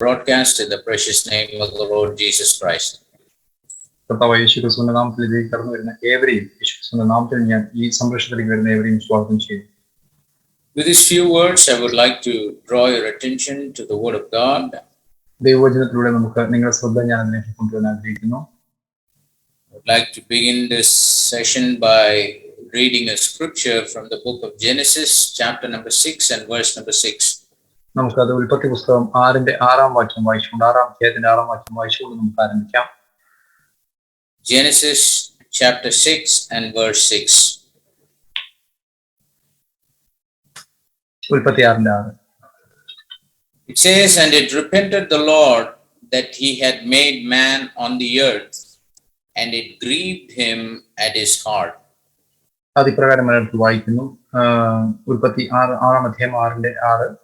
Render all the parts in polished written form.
broadcast in the precious name of the Lord Jesus Christ. കർത്താവായ യേശുക്രിസ്തുവിന്റെ നാമത്തിലേക്ക് കടന്നു വരുന്ന ഏവരെയും യേശുക്രിസ്തുവിന്റെ നാമത്തിൽ ഞാൻ ഈ സംരക്ഷണത്തിലേക്ക് വരുന്ന ഏവരെയും സ്വാഗതം ചെയ്യുന്നു. With these few words, I would like to draw your attention to the Word of God. ദൈവവചനത്തിലൂടെ നമുക്ക് നിങ്ങളുടെ ശ്രദ്ധ ഞാൻ അതിലേക്ക് കൊണ്ടുവരാൻ ആഗ്രഹിക്കുന്നു. I would like to begin this session by reading a scripture from the book of Genesis, chapter number 6 and verse number 6. നമുക്കത് ഉൽപ്പത്തി പുസ്തകം 6-ന്റെ 6-ാം വാക്യം വായിച്ചുകൊണ്ട് 6-ാം അധ്യായത്തിന്റെ 6-ാം വാക്യം വായിച്ചുകൊണ്ട് നമുക്ക് ആരംഭിക്കാം. Genesis chapter 6 and verse 6. ഉൽപ്പത്തി 6-ന്റെ 6. It says, "And it repented the Lord that he had made man on the earth, and it grieved him at his heart." അതിപ്രകാരം വായിക്കുന്നു. ഉൽപ്പത്തി 6-ാം അധ്യായം 6-ന്റെ 6.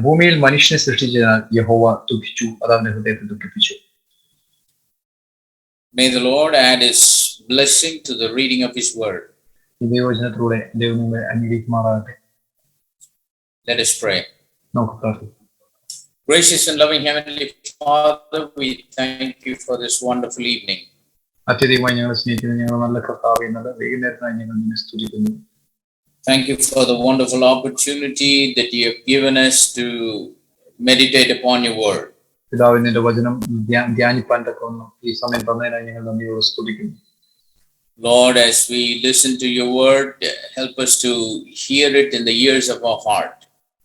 ഭൂമിയിൽ മനുഷ്യനെ സൃഷ്ടിച്ചതിനാൽ യഹോവ ദുഃഖിച്ചു, അത് അവന്റെ ഹൃദയത്തെ ദുഃഖിപ്പിച്ചു. May the Lord add his blessing to the reading of his word. ദൈവവചനത്തിലൂടെ ദൈവം നമ്മെ അനുഗ്രഹിക്കുമാറാകട്ടെ. Let us pray. നമുക്ക് പ്രാർത്ഥിക്കാം. Gracious and loving Heavenly Father, we thank you for this wonderful evening. അത്യധികമായി ഞങ്ങളെ സ്നേഹിക്കുന്ന ഞങ്ങൾ നല്ല കർത്താവേ, നല്ല വൈകുന്നേരത്തിനായി ഞങ്ങൾ നിന്നെ സ്തുതിക്കുന്നു. Thank you for the wonderful opportunity that you have given us to meditate upon your word. പിതാവേ, നിന്റെ വചനം ധ്യാനിപ്പാൻ തക്കവണ്ണം ഈ സമയം തന്നതിനായി ഞങ്ങൾ നന്ദിയോടെ സ്തുതിക്കുന്നു. Lord, as we listen to your word, help us to hear it in the ears of our heart.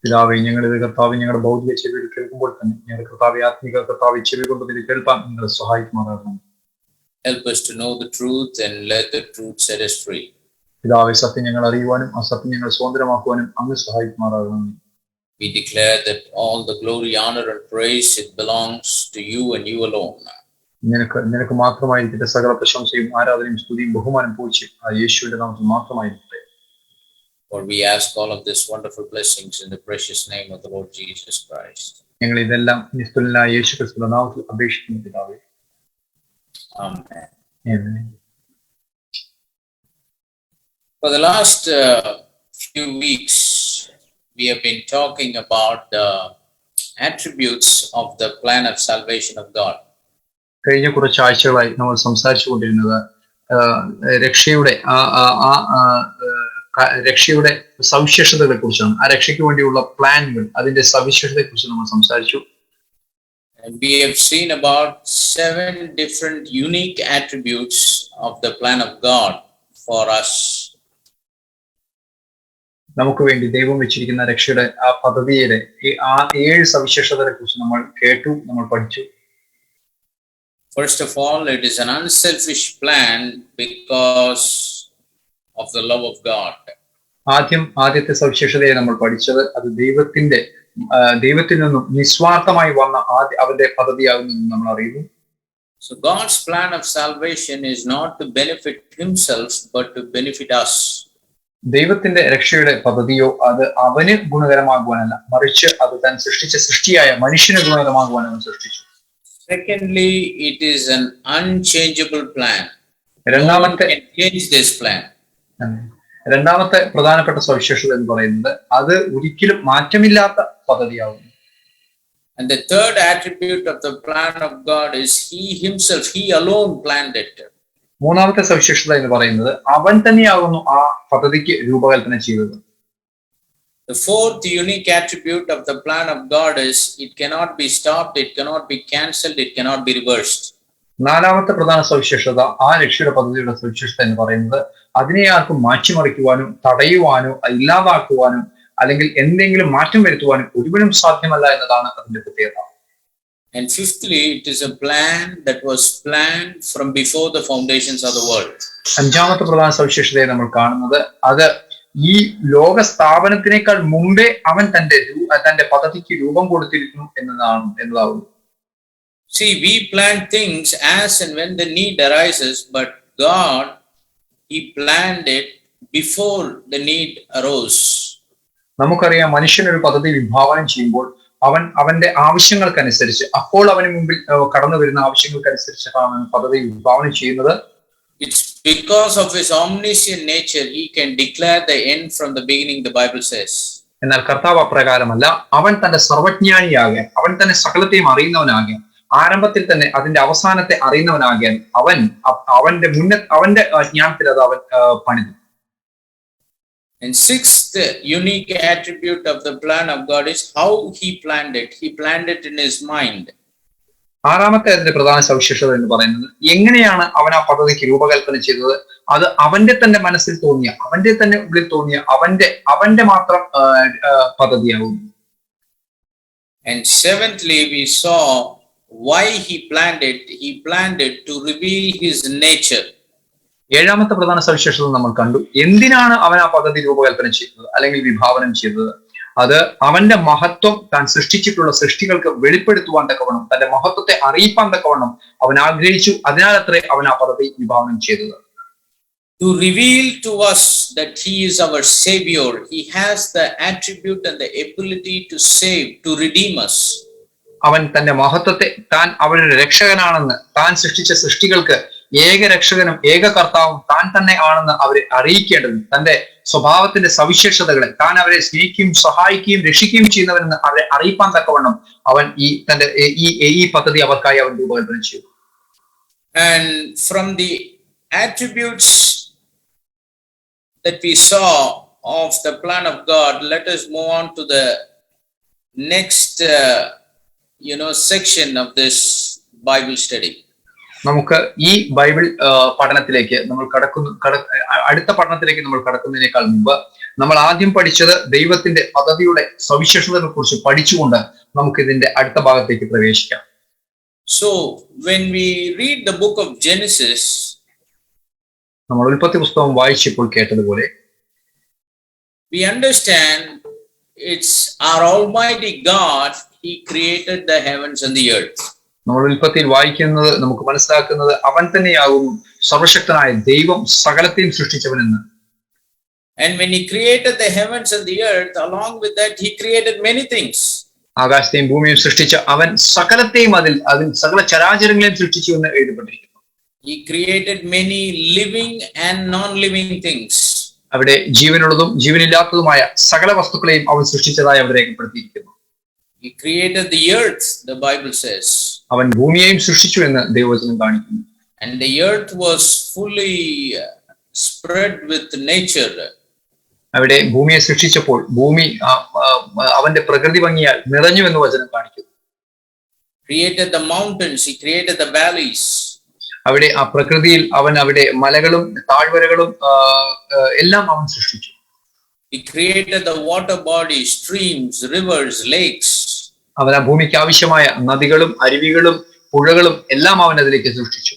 പിതാവേ, ഞങ്ങളുടെ കർത്താവ് ഞങ്ങളുടെ ഭൗതിക ചെവിയിൽ കേൾക്കുമ്പോൾ തന്നെ ഞങ്ങളുടെ കർത്താവ് ആത്മിക കർത്താവ് ചെവി കൊണ്ട് ഇത് കേൾപ്പാൻ നിങ്ങളെ സഹായിക്കുമാറാകണം. Help us to know the truth and let the truth set us free. പിതാവേ, സത്യം ഞങ്ങൾ അറിയുവാനും ആ സത്യം ഞങ്ങൾ സ്വതന്ത്രമാക്കുവാനും അങ്ങ് സഹായിക്കുമാറാകണം. We declare that all the glory, honor and praise, it belongs to you and you alone. നിനക്ക് മാത്രമായിരിക്കട്ടെ സകല പ്രശംസയും ആരാധനയും സ്തുതിയും ബഹുമാനം പൂഴ്ചയും ആ യേശുവിന്റെ നാമത്തിൽ മാത്രമായിരിക്കട്ടെ. For we ask all of this wonderful blessings in the precious name of the Lord Jesus Christ. ഞങ്ങൾ ഇതെല്ലാം നിസ്തുലനായ യേശുക്രിസ്തുവിന്റെ നാമത്തിൽ അപേക്ഷിക്കുന്നു പിതാവേ. Amen. Amen. For the last few weeks, we have been talking about the attributes of the plan of salvation of God. കഴിഞ്ഞ കുറച്ച് ആഴ്ചകളായി നമ്മൾ സംസാരിച്ചു കൊണ്ടിരുന്നത് രക്ഷയുടെ സവിശേഷതകളെ കുറിച്ചാണ്. ആ രക്ഷയ്ക്ക് വേണ്ടിയുള്ള പ്ലാനുകൾ, അതിന്റെ സവിശേഷതയെ കുറിച്ച് നമ്മൾ സംസാരിച്ചു. And we have seen about 7 different unique attributes of the plan of God for us. നമുക്ക് വേണ്ടി ദൈവം വെച്ചിരിക്കുന്ന രക്ഷയുടെ ആ പദ്ധതിയുടെ ആ 7 സവിശേഷതകളെ കുറിച്ച് നമ്മൾ കേട്ടു, നമ്മൾ പഠിച്ചു. First of all, it is an unselfish plan because of the love of God. ആദ്യത്തെ സവിശേഷതയെ നമ്മൾ പഠിച്ചത് അത് ദൈവത്തിൽ നിന്നും നിസ്വാർത്ഥമായി വന്ന അവന്റെ പദ്ധതിയാകുമെന്ന് നമ്മൾ അറിയുന്നു. So God's plan of salvation is not to benefit himself but to benefit us. ദൈവത്തിന്റെ രക്ഷയുടെ പദ്ധതിയോ അത് അവന് ഗുണകരമാകുവാനല്ല, മറിച്ച് അത് താൻ സൃഷ്ടിച്ച സൃഷ്ടിയായ മനുഷ്യന് ഗുണകരമാകുവാൻ അവൻ സൃഷ്ടിച്ചു. Secondly, it is an unchangeable plan. രണ്ടാമത്തെ പ്രധാനപ്പെട്ട സവിശേഷത എന്ന് പറയുന്നത് അത് ഒരിക്കലും മാറ്റമില്ലാത്ത പദ്ധതിയാകുന്നു. And the third attribute of the plan of God is he himself, he alone planned it. മൂന്നാമത്തെ സവിശേഷത എന്ന് പറയുന്നത് അവൻ തന്നെയാകുന്നു ആ പദ്ധതിക്ക് രൂപകൽപ്പന ചെയ്തത്. The fourth unique attribute of the plan of God is it cannot be stopped, it cannot be cancelled, it cannot be reversed. നാലാമത്തെ പ്രധാന സവിശേഷത ആ രക്ഷയുടെ പദ്ധതിയുടെ സവിശേഷത എന്ന് പറയുന്നത് അതിനെ ആർക്കും മാറ്റിമറിക്കുവാനും തടയുവാനോ ഇല്ലാതാക്കുവാനും അല്ലെങ്കിൽ എന്തെങ്കിലും മാറ്റം വരുത്തുവാനും ഒരിക്കലും സാധ്യമല്ല എന്നതാണ് അതിന്റെ പ്രത്യേകത. And fifthly, it is a plan that was planned from before the foundations of the world. അഞ്ചാമത്തെ പ്രധാന സവിശേഷതയെ നമ്മൾ കാണുന്നത് അത് ഈ ലോക സ്ഥാപനത്തിനേക്കാൾ മുമ്പേ അവൻ തന്റെ പദ്ധതിക്ക് രൂപം കൊടുത്തിരിക്കുന്നു എന്നതാകുന്നു. See, we plan things as and when the need arises, but God, he planned it before the need arose. നമുക്കറിയാം, മനുഷ്യനൊരു പദ്ധതി വിഭാവനം ചെയ്യുമ്പോൾ അവന്റെ ആവശ്യങ്ങൾക്കനുസരിച്ച് അപ്പോൾ അവന് മുമ്പിൽ കടന്നു വരുന്ന ആവശ്യങ്ങൾക്കനുസരിച്ചാണ് പദ്ധതി വിഭാവനം ചെയ്യുന്നത്. It's because of his omniscient nature he can declare the end from the beginning, the Bible says. എന്നാൽ കർത്താവ് അപ്രകാരമല്ല. അവൻ തന്റെ സർവജ്ഞാനിയാകാൻ, അവൻ തന്നെ സകലത്തെയും അറിയുന്നവനാകാൻ, ആരംഭത്തിൽ തന്നെ അതിന്റെ അവസാനത്തെ അറിയുന്നവനാകാൻ അവന്റെ ജ്ഞാനത്തിൽ അത് അവൻ പണിതു. And sixth unique attribute of the plan of God is how he planned it. He planned it in his mind. ആറാമത്തെ അതിന്റെ പ്രധാന സവിശേഷത എന്ന് പറയുന്നത് എങ്ങനെയാണ് അവൻ ആ പദ്ധതിക്ക് രൂപകൽപ്പന ചെയ്തത്. അത് അവന്റെ തന്നെ മനസ്സിൽ തോന്നിയ, അവന്റെ തന്നെ ഉള്ളിൽ തോന്നിയ, അവന്റെ മാത്രം പദ്ധതിയാകുന്നു. And seventhly, we saw why he planned it. He planned it to reveal his nature. ഏഴാമത്തെ പ്രധാന സവിശേഷത നമ്മൾ കണ്ടു. എന്തിനാണ് അവൻ ആ പദ്ധതി രൂപകൽപ്പന ചെയ്തത് അല്ലെങ്കിൽ വിഭാവനം ചെയ്തത്? അത് അവന്റെ മഹത്വം താൻ സൃഷ്ടിച്ചിട്ടുള്ള സൃഷ്ടികൾക്ക് വെളിപ്പെടുത്തുവാൻ തക്കവണ്ണം, തന്റെ മഹത്വത്തെ അറിയിപ്പാൻ തക്കവണ്ണം അവൻ ആഗ്രഹിച്ചു. അതിനാലത്രേ അവൻ ആ പദ്ധതി വിഭാവനം ചെയ്തത്. To reveal to us that he is our savior. He has the attribute and the ability to save, to redeem us. അവൻ തന്റെ മഹത്വത്തെ, താൻ അവരുടെ രക്ഷകനാണെന്ന്, താൻ സൃഷ്ടിച്ച സൃഷ്ടികൾക്ക് ഏക രക്ഷകനും ഏക കർത്താവും താൻ തന്നെ ആണെന്ന് അവരെ അറിയിക്കേണ്ടത്, തന്റെ സ്വഭാവത്തിന്റെ സവിശേഷതകളെ, താൻ അവരെ സ്നേഹിക്കുകയും സഹായിക്കുകയും രക്ഷിക്കുകയും ചെയ്യുന്നവരെന്ന് അവരെ അറിയിപ്പാൻ തക്കവണ്ണം അവൻ ഈ പദ്ധതി അവർക്കായി അവൻ രൂപകൽപ്പന ചെയ്തു. And from the attributes that we saw of the plan of God, let us move on to the next section of this Bible study. നമുക്ക് ഈ ബൈബിൾ പഠനത്തിലേക്ക് നമ്മൾ അടുത്ത പഠനത്തിലേക്ക് നമ്മൾ കടക്കുന്നതിനേക്കാൾ മുമ്പ് നമ്മൾ ആദ്യം പഠിച്ചത് ദൈവത്തിന്റെ പദ്ധതിയുടെ സവിശേഷതകളെ കുറിച്ച് പഠിച്ചുകൊണ്ട് നമുക്ക് ഇതിന്റെ അടുത്ത ഭാഗത്തേക്ക് പ്രവേശിക്കാം. So when we read the book of Genesis, നമ്മൾ ഉൽപ്പത്തി പുസ്തകം വായിച്ചപ്പോൾ കേട്ടതുപോലെ we understand it's our Almighty God. He created the heavens and the earth. നമ്മൾ ഉൽപ്പത്തിയിൽ വായിക്കുന്നത്, നമുക്ക് മനസ്സിലാക്കുന്നത് അവൻ തന്നെയാകുന്നു സർവശക്തനായ ദൈവം സകലത്തെയും സൃഷ്ടിച്ചവനെന്ന്. And when he created the heavens and the earth, along with that he created many things. ആകാശത്തെയും ഭൂമിയും സൃഷ്ടിച്ച അവൻ സകലത്തെയും അതിൽ സകല ചരാചരങ്ങളെയും സൃഷ്ടിച്ചു എന്ന് എഴുതപ്പെട്ടിരിക്കുന്നു. He created many living and non-living things. അവിടെ ജീവനുള്ളതും ജീവനില്ലാത്തതുമായ സകല വസ്തുക്കളെയും അവൻ സൃഷ്ടിച്ചതായി അവർ രേഖപ്പെടുത്തിയിരിക്കുന്നു. He created the earth, the Bible says. അവൻ ഭൂമിയെയും സൃഷ്ടിച്ചു എന്ന് ദൈവവചനം കാണിക്കുന്നു. And the earth was fully spread with nature. അവിടെ ഭൂമിയെ സൃഷ്ടിച്ചപ്പോൾ ഭൂമി അവന്റെ പ്രകൃതി ഭംഗിയാൽ നിറഞ്ഞു എന്ന് വചനം കാണിക്കുന്നു. Created the mountains, he created the valleys. അവിടെ ആ പ്രകൃതിയിൽ അവൻ അവിടെ മലകളും താഴ്വരകളും എല്ലാം അവൻ സൃഷ്ടിച്ചു. He created the water bodies, streams, rivers, lakes. അവൻ ആ ഭൂമിക്ക് ആവശ്യമായ നദികളും അരുവികളും പുഴകളും എല്ലാം അവൻ അതിലേക്ക് സൃഷ്ടിച്ചു.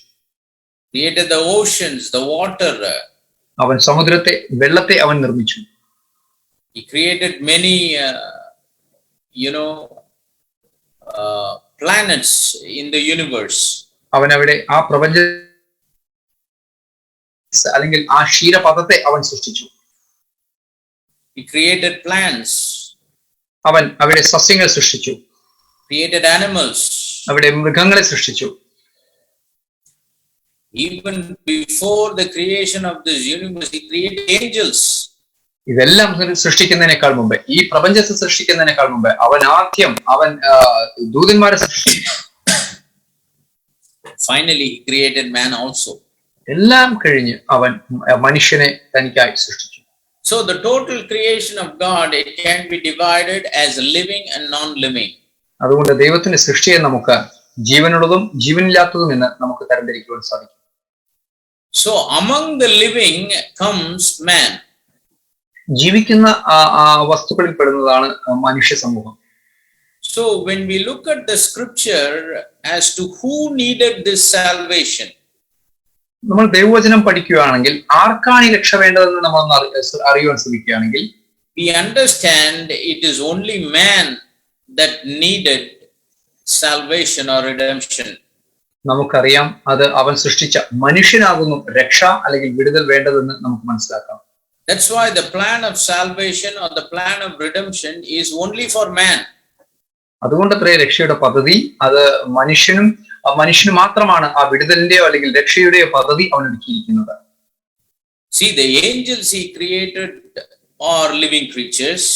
Created the oceans, the water. അവൻ സമുദ്രത്തെ, വെള്ളത്തെ അവൻ നിർമ്മിച്ചു. He created many planets in the universe. അവൻ അവിടെ ആ പ്രപഞ്ച അല്ലെങ്കിൽ ആ ക്ഷീരപഥത്തെ അവൻ സൃഷ്ടിച്ചു. He created plants. അവൻ അവിടെ സസ്യങ്ങൾ സൃഷ്ടിച്ചു. Created animals. അവിടെ മൃഗങ്ങളെ സൃഷ്ടിച്ചു. Even before the creation of this universe, he created angels. ഇതെല്ലാം സൃഷ്ടിക്കുന്നതിനേക്കാൾ മുമ്പ്, ഈ പ്രപഞ്ചത്തെ സൃഷ്ടിക്കുന്നതിനേക്കാൾ മുമ്പ് അവൻ ആദ്യം ദൂതന്മാരെ സൃഷ്ടിച്ചു. Finally, he created man also. എല്ലാം കഴിഞ്ഞ് അവൻ മനുഷ്യനെ തനിക്കായി സൃഷ്ടിച്ചു. So the total creation of God, it can be divided as living and non-living. അതുകൊണ്ട് ദൈവത്തിന്റെ സൃഷ്ടിയെ നമുക്ക് ജീവനുള്ളതും ജീവനില്ലാത്തതും എന്ന് നമുക്ക് തരംതിരിക്കുവാൻ സാധിക്കും. So among the living comes man. ജീവിക്കുന്ന വസ്തുക്കളിൽ പെടുന്നതാണ് മനുഷ്യ സമൂഹം. So when we look at the scripture as to who needed this salvation, നമ്മൾ ദൈവവചനം പഠിക്കുകയാണെങ്കിൽ ആർക്കാണ് ഈ രക്ഷ വേണ്ടതെന്ന് നമ്മൾ അറിയുവാൻ ശ്രമിക്കുകയാണെങ്കിൽ we understand it is only man that needed salvation or redemption. നമുക്കറിയാം അത് അവൻ സൃഷ്ടിച്ച മനുഷ്യനാകുന്നു രക്ഷ അല്ലെങ്കിൽ വിടുതൽ വേണ്ടതെന്ന് നമുക്ക് മനസ്സിലാക്കാം. That's why the plan of salvation or the plan of redemption is only for man. അതുകൊണ്ടത്രേ രക്ഷയുടെ പദ്ധതി അത് മനുഷ്യന് മാത്രമാണ് ആ വിടുതലിന്റെയോ അല്ലെങ്കിൽ രക്ഷയുടെയോ പദ്ധതി അവൻ ഒരുക്കിയിരിക്കുന്നത്. See, the angels he created are living creatures.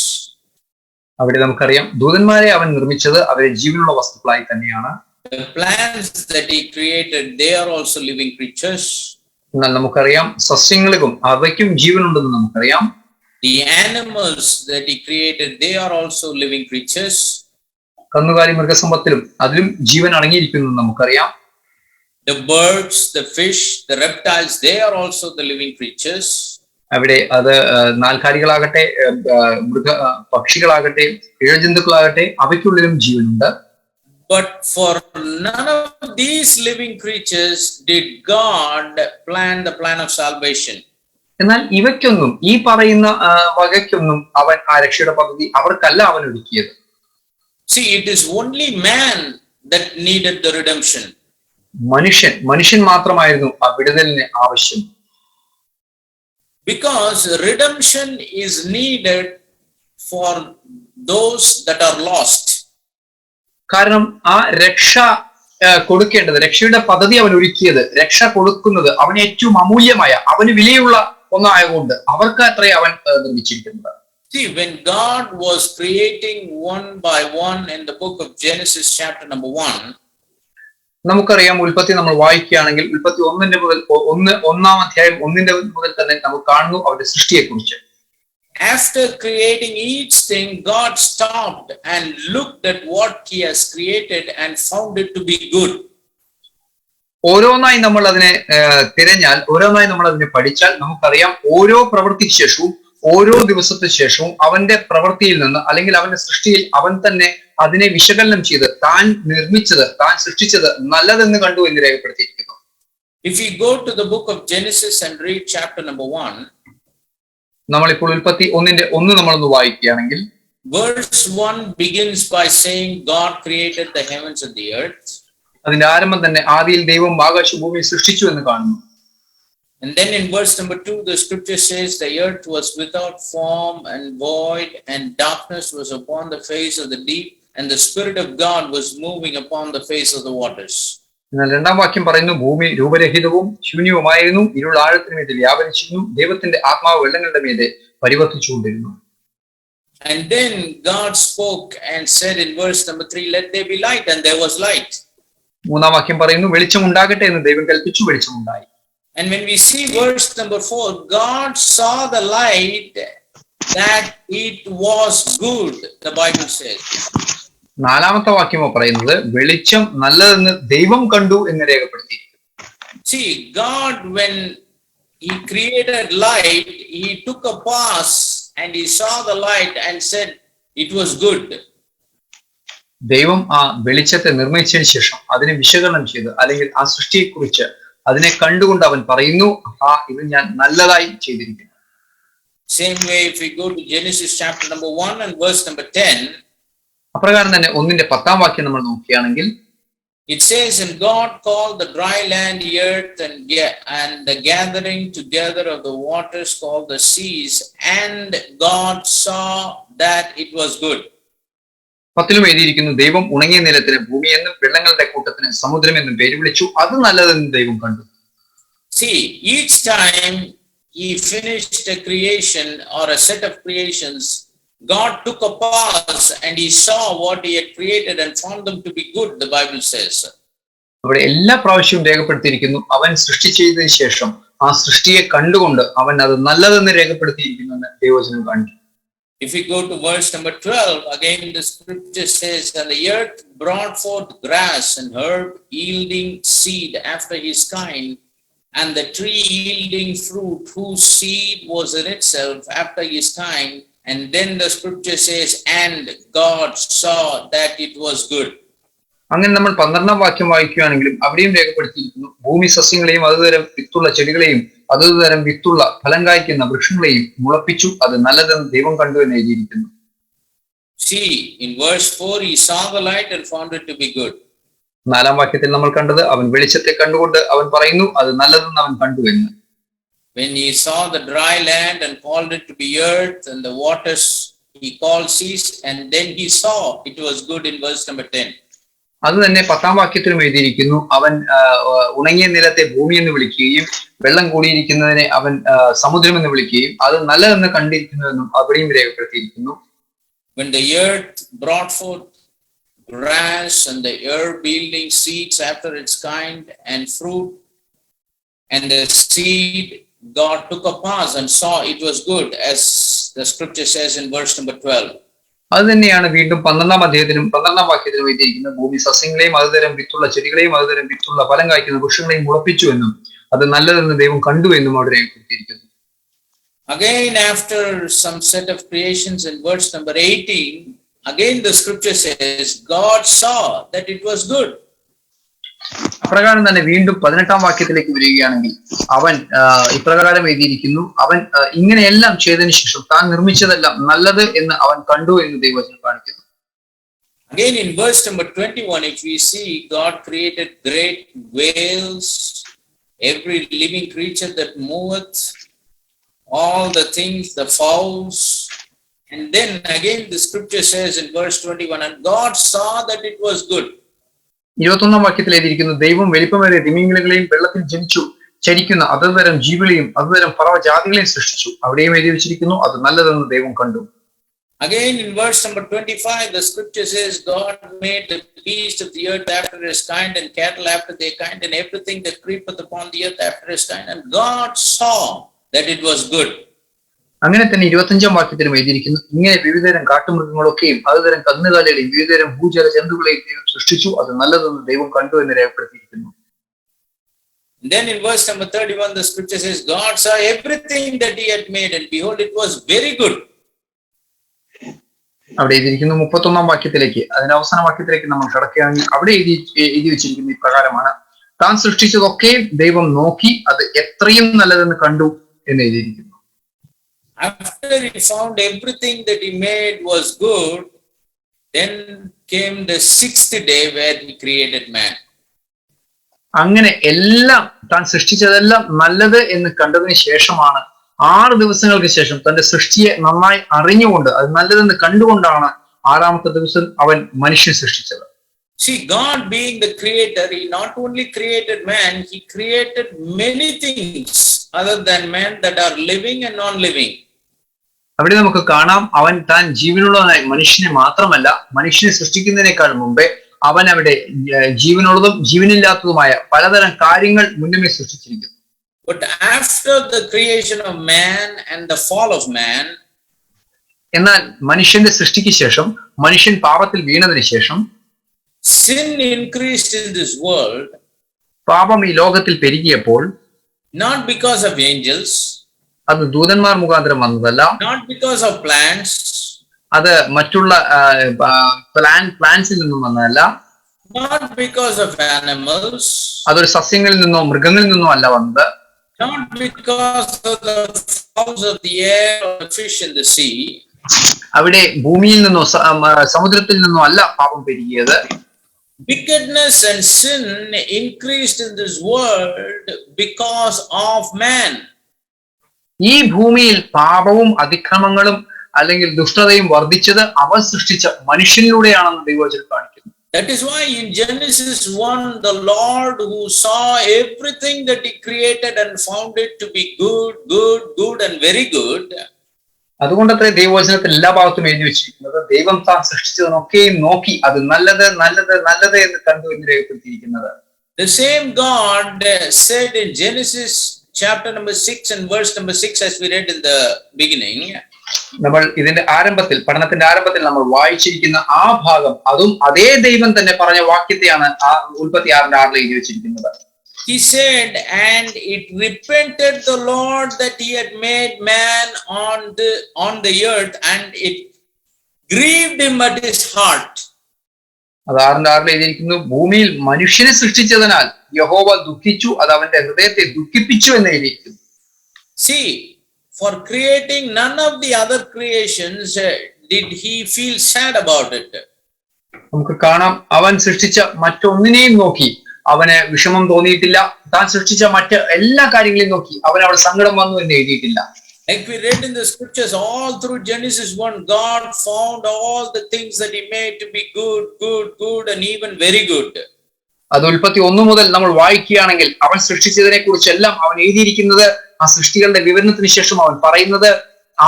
അവിടെ നമുക്കറിയാം ദൂതന്മാരെ അവൻ നിർമ്മിച്ചത് അവരെ ജീവനുള്ള വസ്തുക്കളായി തന്നെയാണ്. The plants that he created, they are also living creatures. എന്നാൽ നമുക്കറിയാം സസ്യങ്ങൾക്കും അവയ്ക്കും ജീവനുണ്ടെന്ന് നമുക്കറിയാം. The animals that he created, they are also living creatures. കന്നുകാലി മൃഗസമ്പത്തിലും അതിലും ജീവൻ അടങ്ങിയിരിക്കുന്നു നമുക്കറിയാം. The birds, the fish, the reptiles, they are also the living creatures. അവിടെ അത് നാൽക്കാലികളാകട്ടെ പക്ഷികളാകട്ടെ ഇഴജന്തുക്കളാകട്ടെ അവയ്ക്കുള്ളിലും ജീവനുണ്ട്. But for none of these living creatures did God plan the plan of salvation. എന്നാൽ ഇവയ്ക്കൊന്നും ഈ പറയുന്ന വകയ്ക്കൊന്നും അവൻ ആ രക്ഷയുടെ പദ്ധതി അവർക്കല്ല അവൻ ഒരുക്കിയത്. See, it is only man that needed the redemption. മനുഷ്യൻ മാത്രമായിരുന്നു ആ വിടുതലിന് ആവശ്യം. Because redemption is needed for those that are lost. കാരണം ആ രക്ഷ കൊടുക്കേണ്ടത്, രക്ഷയുടെ പദ്ധതി അവൻ ഒരുക്കിയത്, രക്ഷ കൊടുക്കുന്നത് അവന് ഏറ്റവും അമൂല്യമായ, അവന് വിലയുള്ള ഒന്നായതുകൊണ്ട് അവർക്ക് അത്രേ അവൻ നിർമ്മിച്ചിരിക്കുന്നത്. See, when God was creating one by one in the book of Genesis chapter number 1, നമുക്കറിയാം ഉൽപ്പത്തി നമ്മൾ വായിക്കുകയാണെങ്കിൽ ഉൽപ്പത്തി ഒന്നാം അധ്യായം 1 മുതൽ തന്നെ നമുക്ക് കാണുന്നു അവരുടെ സൃഷ്ടിയെ കുറിച്ച്. After creating each thing, God stopped and looked at what he has created and found it to be good. ഓരോന്നായി നമ്മൾ അതിനെ തിരഞ്ഞാൽ, ഓരോന്നായി നമ്മൾ അതിനെ പഠിച്ചാൽ നമുക്കറിയാം ഓരോ പ്രവൃത്തിക്ക് ശേഷവും ഓരോ ദിവസത്തെ ശേഷവും അവന്റെ പ്രവൃത്തിയിൽ നിന്ന് അല്ലെങ്കിൽ അവന്റെ സൃഷ്ടിയിൽ അവൻ തന്നെ അതിനെ വിശകലനം ചെയ്ത് താൻ നിർമ്മിച്ചത്, താൻ സൃഷ്ടിച്ചത് നല്ലതെന്ന് കണ്ടു എന്ന് രേഖപ്പെടുത്തിയിരിക്കുന്നു. If we go to the book of Genesis and read chapter number 1, നമ്മളിപ്പോൾ ഉൽപ്പത്തി 1 നമ്മളൊന്ന് വായിക്കുകയാണെങ്കിൽ verse 1 begins by saying God created the heavens and the earth. അതിന്റെ ആരംഭം തന്നെ ആദിയിൽ ദൈവം ആകാശഭൂമിയെ സൃഷ്ടിച്ചു എന്ന് കാണുന്നു. And then in verse number 2, the scripture says the earth was without form and void, and darkness was upon the face of the deep, and the Spirit of God was moving upon the face of the waters. എന്നാൽ രണ്ടാം വാക്യം പറയുന്നു, ഭൂമി രൂപരഹിതവും ശൂന്യവുമായിരുന്നു, ഇരുൾ ആഴത്തിന് മീതെ വ്യാപരിച്ചിരുന്നു, ദൈവത്തിന്റെ ആത്മാവ് വെള്ളങ്ങളുടെ മീതെ പരിവർത്തിച്ചുകൊണ്ടിരുന്നു. And then God spoke and said in verse number 3, let there be light, and there was light. മൂന്നാം വാക്യം പറയുന്നു, വെളിച്ചം ഉണ്ടാകട്ടെ എന്ന് ദൈവം കൽപ്പിച്ചു, വെളിച്ചമുണ്ടായി. And when we see verse number 4, God saw the light that it was good, the Bible says. നാലാമത്തെ വാക്യമോ പറയുന്നത് വെളിച്ചം നല്ലതെന്ന് ദൈവം കണ്ടു എന്ന് രേഖപ്പെടുത്തി. See, God, when he created light, he took a pause and he saw the light and said it was good. ദൈവം ആ വെളിച്ചത്തെ നിർമ്മിച്ചതിന് ശേഷം അതിനെ വിശകലനം ചെയ്ത് അല്ലെങ്കിൽ ആ സൃഷ്ടിയെക്കുറിച്ച് അതിനെ കണ്ടുകൊണ്ട് അവൻ പറയുന്നു, ഇത് ഞാൻ നല്ലതായി ചെയ്തിരിക്കുന്നു. Same way, if we go to Genesis chapter number 1 and verse number 10, അപ്രകാരം തന്നെ 1:10 വാക്യം നമ്മൾ നോക്കുകയാണെങ്കിൽ it says, and God called the dry land the earth, and the gathering together of the waters called the seas, and God saw that it was good. 10 എഴുതിയിരിക്കുന്നു, ദൈവം ഉണങ്ങിയ നിലത്തിന് ഭൂമി എന്നും വെള്ളങ്ങളുടെ കൂട്ടത്തിന് സമുദ്രം എന്നും പേര് വിളിച്ചു, അത് നല്ലതെന്ന് ദൈവം കണ്ടു. See, each time he finished a creation or a set of creations, God took a pause and he saw what he had created and found them to be good, the Bible says. അവിടെ എല്ലാ പ്രാവശ്യവും രേഖപ്പെടുത്തിയിരിക്കുന്നു, അവൻ സൃഷ്ടി ചെയ്തതിനു ശേഷം ആ സൃഷ്ടിയെ കണ്ടുകൊണ്ട് അവൻ അത് നല്ലതെന്ന് രേഖപ്പെടുത്തിയിരിക്കുന്നു എന്ന് ദൈവവചനം കാണിക്കും. If we go to verse number 12, again the scripture says, and the earth brought forth grass and herb, yielding seed after his kind, and the tree yielding fruit, whose seed was in itself after his kind. And then the scripture says, and God saw that it was good. അങ്ങനെ നമ്മൾ 12 വാക്യം വായിക്കുകയാണെങ്കിലും അവിടെയും രേഖപ്പെടുത്തിയിരിക്കുന്നു, ഭൂമി സസ്യങ്ങളെയും അതുതരം വിത്തുള്ള ചെടികളെയും അതുതരം വിത്തുള്ള ഫലം കായ്ക്കുന്ന വൃക്ഷങ്ങളെയും മുളപ്പിച്ചു, അത് നല്ലതെന്ന് ദൈവം കണ്ടു എന്ന് എഴുതിയിരിക്കുന്നു. See, in verse 4, he saw the light and found it to be good. 4 വാക്യത്തിൽ നമ്മൾ കണ്ടത് അവൻ വെളിച്ചത്തെ കണ്ടുകൊണ്ട് അവൻ പറയുന്നു, അത് നല്ലതെന്ന് അവൻ കണ്ടു എന്ന്. When he saw the dry land and called it to be earth, and the waters he called seas, and then he saw it was good in verse number 10. അത് തന്നെ 10 വാക്യത്തിലും എഴുതിയിരിക്കുന്നു, അവൻ ഉണങ്ങിയ നിലത്തെ ഭൂമി എന്ന് വിളിക്കുകയും വെള്ളം കൂടിയിരിക്കുന്നതിനെ അവൻ സമുദ്രം എന്ന് വിളിക്കുകയും അത് നല്ലതെന്ന് കണ്ടിരിക്കുന്നുവെന്നും അവിടെയും രേഖപ്പെടുത്തിയിരിക്കുന്നു. when the earth brought forth grass and the herb yielding seeds after its kind and fruit, and the seed God took a pass and saw it was good, as the scripture says in verse number 12. അത് തന്നെയാണ് വീണ്ടും 12-ാം അധ്യായത്തിലും 12-ാം വാക്യത്തിലും എഴുതിയിരിക്കുന്നത്. ഭൂമി സസ്യങ്ങളെയും അതുതരം വിത്തുള്ള ചെടികളെയും അതുതരം വിത്തുള്ള ഫലം കായ്ക്കുന്ന വൃക്ഷങ്ങളെയും മുളപ്പിച്ചു എന്നും അത് നല്ലതെന്ന് ദൈവം കണ്ടു എന്നും അവിടെ രേഖപ്പെടുത്തിയിരിക്കുന്നു. Again, after some set of creations in verse number 18, again the scripture says God saw that it was good. അപ്രകാരം തന്നെ വീണ്ടും 18-ാം വാക്യത്തിലേക്ക് വരികയാണെങ്കിൽ അവൻ ഇപ്രകാരം എഴുതിയിരിക്കുന്നു, അവൻ ഇങ്ങനെയെല്ലാം ചെയ്തതിനു ശേഷം താൻ നിർമ്മിച്ചതെല്ലാം നല്ലത് എന്ന് അവൻ കണ്ടു എന്ന് ദൈവവചനം കാണിക്കുന്നു. Again in verse number 21, if we see, God created great whales, every living creature that moveth, all the things, the fowls. And then again the scripture says in verse 21, and God saw that it was good. 21-ാം വാക്യത്തിൽ എഴുതിയിരിക്കുന്നു, ദൈവം വലിപ്പമേറിയ തിമിംഗലങ്ങളെയും വെള്ളത്തിൽ ജനിച്ചു ചരിക്കുന്ന അതുതരം ജീവികളെയും അതുതരം പറവജാതികളെയും സൃഷ്ടിച്ചു. അവിടെയും എഴുതി വെച്ചിരിക്കുന്നു, അത് നല്ലതെന്ന് ദൈവം കണ്ടു. Again in verse number 25, the scripture says God made the beast of the earth after his kind, and cattle after their kind, and everything that creepeth upon the earth after his kind, and God saw that it was good. അങ്ങനെ തന്നെ 25-ാം വാക്യത്തിലും എഴുതിയിരിക്കുന്നു, ഇങ്ങനെ വിവിധതരം കാട്ടുമൃഗങ്ങളൊക്കെയും അതുതരം കന്നുകാലികളെയും വിവിധതരം ഭൂജല ജന്തുക്കളെയും ദൈവം സൃഷ്ടിച്ചു, അത് നല്ലതെന്ന് ദൈവം കണ്ടു എന്ന് രേഖപ്പെടുത്തിയിരിക്കുന്നു. Then in verse number 31, the scripture says God saw everything that he had made, and behold, it was very good. അവിടെ എഴുതിയിരിക്കുന്നു 31-ാം വാക്യത്തിലേക്ക്, അതിന്റെ അവസാന വാക്യത്തിലേക്ക് നമ്മൾ കടക്കുകയാണെങ്കിൽ അവിടെ എഴുതി വെച്ചിരിക്കുന്ന ഇപ്രകാരമാണ്, താൻ സൃഷ്ടിച്ചതൊക്കെ ദൈവം നോക്കി അത് എത്രയും നല്ലതെന്ന് കണ്ടു എന്ന് എഴുതിയിരിക്കുന്നു. After he found everything that he made was good, then came the 6th day where he created man. അങ്ങനെ എല്ലാം താൻ സൃഷ്ടിച്ചതെല്ലാം നല്ലത് എന്ന് കണ്ടതിന് ശേഷമാണ് 6 ദിവസങ്ങൾക്ക് ശേഷം തന്റെ സൃഷ്ടിയെ നന്നായി അറിഞ്ഞുകൊണ്ട് അത് നല്ലതെന്ന് കണ്ടുകൊണ്ടാണ് 6ാമത്തെ ദിവസം അവൻ മനുഷ്യൻ സൃഷ്ടിച്ചത്. See, God being the creator, he not only created man, he created many things other than man that are living and non-living. അവിടെ നമുക്ക് കാണാം, അവൻ താൻ ജീവനുള്ളതായി മനുഷ്യനെ മാത്രമല്ല, മനുഷ്യനെ സൃഷ്ടിക്കുന്നതിനേക്കാൾ മുമ്പേ അവൻ അവിടെ ജീവനുള്ളതും ജീവനില്ലാത്തതുമായ പലതരം കാര്യങ്ങൾ മുന്നമേ സൃഷ്ടിച്ചിരിക്കുന്നു. But after the creation of man and the fall of man, എന്നാൽ മനുഷ്യന്റെ സൃഷ്ടിക്ക് ശേഷം, മനുഷ്യൻ പാപത്തിൽ വീണതിന് ശേഷം, sin increased in this world, പാപം ഈ ലോകത്തിൽ പെരുകിയപ്പോൾ, not because of angels, അത് ദൂതന്മാർ മുഖാന്തരം വന്നതല്ല, not because of plants, അത് മറ്റുള്ള പ്ലാന്റ്സിൽ നിന്നും വന്നതല്ല, not because of animals, അതൊരു സസ്യങ്ങളിൽ നിന്നോ മൃഗങ്ങളിൽ നിന്നോ അല്ല വന്നത്, not because of the fowls of the air or the fish in the sea. അവിടെ ഭൂമിയിൽ നിന്നോ സമുദ്രത്തിൽ നിന്നോ അല്ല പാപം പെരുകിയത്. Wickedness and sin increased in this world because of man. ഈ ഭൂമിയിൽ പാപവും അതിക്രമങ്ങളും അല്ലെങ്കിൽ ദുഷ്ടതയും വർദ്ധിച്ചത് അവൻ സൃഷ്ടിച്ച മനുഷ്യനിലൂടെയാണെന്ന് ദൈവവചനം കാണിക്കുന്നു. That is why in Genesis 1, the Lord who saw everything that he created and found it to be good, good, good and very good. അതുകൊണ്ടത്രേ ദൈവവചനത്തിൽ എല്ലാ ഭാഗത്തും എഴുതി വെച്ചിരിക്കുന്നത്, ദൈവം താൻ സൃഷ്ടിച്ചതിനൊക്കെയും നോക്കി അത് നല്ലത് നല്ലത് നല്ലത് എന്ന് കണ്ടു എന്ന് രേഖപ്പെടുത്തിയിരിക്കുന്നത്. The same God said in Genesis chapter number 6 and verse number 6, as we read in the beginning. നമ്മൾ ഇതിന്റെ ആരംഭത്തിൽ, പഠനത്തിന്റെ ആരംഭത്തിൽ നമ്മൾ വായിച്ചിരിക്കുന്ന ആ ഭാഗം, അതും അതേ ദൈവം തന്നെ പറഞ്ഞ വാക്യത്തെയാണ് ഉൽപ്പത്തി 6:6 എഴുതി വെച്ചിരിക്കുന്നത്. He said, and it repented the Lord that he had made man on the earth, and it grieved him at his heart. അത് 6:6 എഴുതിയിരിക്കുന്നു, ഭൂമിയിൽ മനുഷ്യനെ സൃഷ്ടിച്ചതിനാൽ യഹോവ ദുഃഖിച്ചു, അത് അവന്റെ ഹൃദയത്തെ ദുഃഖിപ്പിച്ചു എന്ന് എഴുതിയിരിക്കുന്നു. See, for creating none of the other creations did he feel sad about it. നമുക്ക് കാണാം, അവൻ സൃഷ്ടിച്ച മറ്റൊന്നിനെയും നോക്കി അവന് വിഷമം തോന്നിയിട്ടില്ല. താൻ സൃഷ്ടിച്ച മറ്റ് എല്ലാ കാര്യങ്ങളെയും നോക്കി അവൻ അവിടെ സങ്കടം വന്നു എന്ന് എഴുതിയിട്ടില്ല. Like we read in the scriptures, all through Genesis 1, God found all the things that he made to be good, good, good and even very good. അത് ഉൽപ്പത്തി 1 മുതൽ നമ്മൾ വായിക്കുകയാണെങ്കിൽ അവൻ സൃഷ്ടിച്ചതിനെ കുറിച്ചെല്ലാം അവൻ എഴുതിയിരിക്കുന്നത്, ആ സൃഷ്ടികളുടെ വിവരണത്തിന് ശേഷം അവൻ പറയുന്നത്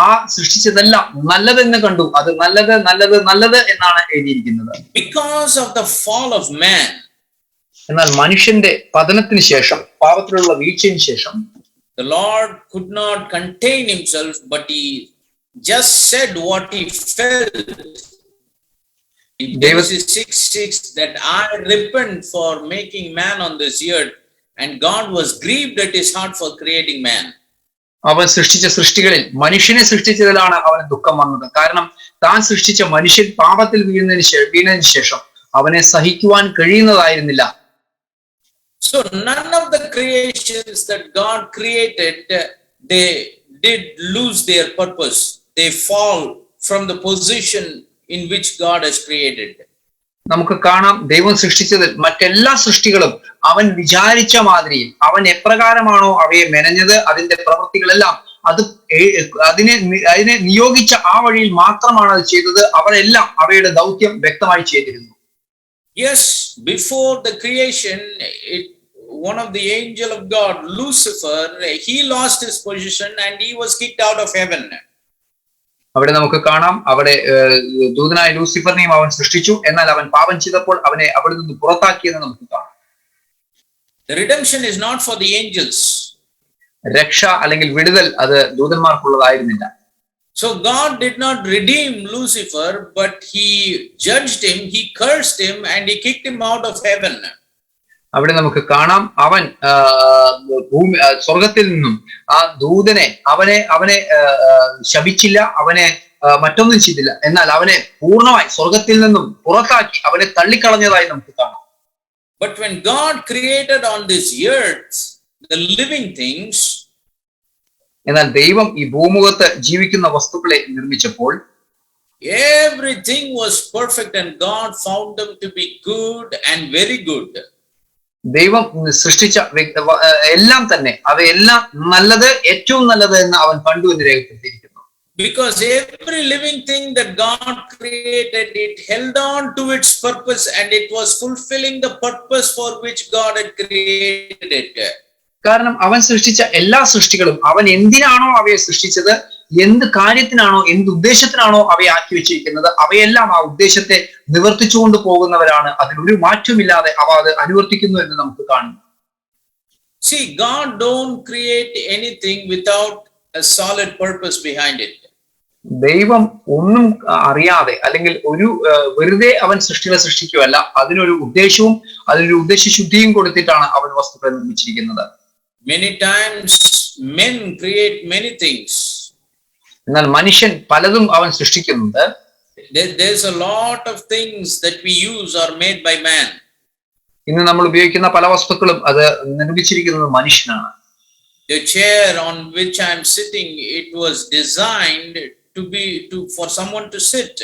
ആ സൃഷ്ടിച്ചതെല്ലാം നല്ലതെന്ന് കണ്ടു. അത് നല്ലത് നല്ലത് നല്ലത് എന്നാണ് എഴുതിയിരിക്കുന്നത്. Because of the fall of man, എന്നാൽ മനുഷ്യന്റെ പതനത്തിന് ശേഷം, പാപത്തിലുള്ള വീഴ്ചയ്ക്ക് ശേഷം, the Lord could not contain himself, but he just said what he felt. In Genesis 6:6, that I repent for making man on this earth, and God was grieved at his heart for creating man. അവൻ സൃഷ്ടിച്ച സൃഷ്ടികളിൽ മനുഷ്യനെ സൃഷ്ടിച്ചതിലാണ് അവന് ദുഃഖം വന്നത്. കാരണം താൻ സൃഷ്ടിച്ച മനുഷ്യൻ പാപത്തിൽ വീണതിന് ശേഷം അവനെ സഹിക്കുവാൻ കഴിയുന്നതായിരുന്നില്ല. So none of the creations that God created, they did lose their purpose. They fall from the position in which God has created. നമുക്ക് കാണാം, ദൈവം സൃഷ്ടിച്ചതിൽ മറ്റെല്ലാ സൃഷ്ടികളും അവൻ വിചാരിച്ച മാതിരിയിൽ, അവൻ എപ്രകാരമാണോ അവയെ മെനഞ്ഞത്, അതിന്റെ പ്രവൃത്തികളെല്ലാം അതിനെ നിയോഗിച്ച ആ വഴിയിൽ മാത്രമാണ് അത് ചെയ്തത്. അവരെല്ലാം അവയുടെ ദൗത്യം വ്യക്തമായി ചെയ്തിരുന്നു. Yes, before the creation, one of the angel of God, Lucifer, he lost his position and he was kicked out of heaven. അവിടെ നമുക്ക് കാണാം, അവിടെ ദൂതനായ ലൂസിഫറിനെയും അവൻ സൃഷ്ടിച്ചു. എന്നാൽ അവൻ പാപം ചെയ്തപ്പോൾ അവനെ അവിടെ നിന്ന് പുറത്താക്കിയെന്ന് നമുക്ക് കാണാം. The redemption is not for the angels. രക്ഷ അല്ലെങ്കിൽ വിടുതൽ അത് ദൂതന്മാർക്കുള്ളതായിരുന്നില്ല. So God did not redeem Lucifer, but he judged him, he cursed him, and he kicked him out of heaven. അവിടെ നമുക്ക് കാണാം, അവൻ സ്വർഗത്തിൽ നിന്നും ആ ദൂതനെ അവനെ ശപിച്ചില്ല, അവനെ മറ്റൊന്നും ചെയ്തില്ല. എന്നാൽ അവനെ പൂർണ്ണമായി സ്വർഗത്തിൽ നിന്നും പുറത്താക്കി അവനെ തള്ളിക്കളഞ്ഞതായി നമുക്ക് കാണാം. But when God created on this earth the living things, എന്നാൽ ദൈവം ഈ ഭൂമുഖത്ത് ജീവിക്കുന്ന വസ്തുക്കളെ നിർമ്മിച്ചപ്പോൾ everything was perfect and God found them to be good and very good. ദൈവം സൃഷ്ടിച്ച എല്ലാം തന്നെ അവയെല്ലാം നല്ലത്, ഏറ്റവും നല്ലത് എന്ന് അവൻ കണ്ടു എന്ന് രേഖപ്പെടുത്തിയിരിക്കുന്നു. Because every living thing that God created, it held on to its purpose and it was fulfilling the purpose for which God had created it. കാരണം അവൻ സൃഷ്ടിച്ച എല്ലാ സൃഷ്ടികളും അവൻ എന്തിനാണോ അവയെ സൃഷ്ടിച്ചത്, എന്ത് കാര്യത്തിനാണോ, എന്ത് ഉദ്ദേശത്തിനാണോ അവയെ ആക്കി വെച്ചിരിക്കുന്നത്, അവയെല്ലാം ആ ഉദ്ദേശത്തെ നിവർത്തിച്ചുകൊണ്ട് പോകുന്നവരാണ്. അതിനൊരു മാറ്റമില്ലാതെ അവ അത് അനുവർത്തിക്കുന്നു എന്ന് നമുക്ക് കാണുന്നു. See, God don't create anything without a solid purpose behind it. ദൈവം ഒന്നും അറിയാതെ അല്ലെങ്കിൽ ഒരു വെറുതെ അവൻ സൃഷ്ടികളെ സൃഷ്ടിക്കുകയല്ല, അതിനൊരു ഉദ്ദേശവും അതിനൊരു ഉദ്ദേശശുദ്ധിയും കൊടുത്തിട്ടാണ് അവൻ വസ്തുക്കളെ നിർമ്മിച്ചിരിക്കുന്നത്. Many times men create many things. എന്നാൽ മനുഷ്യൻ പലതും അവൻ സൃഷ്ടിക്കുന്നുണ്ട്. There's a lot of things that we use are made by man. ഇന്ന് നമ്മൾ ഉപയോഗിക്കുന്ന പല വസ്തുക്കളും അത് നിർമ്മിച്ചിരിക്കുന്നത് മനുഷ്യനാണ്. The chair on which I am sitting, it was designed for someone to sit.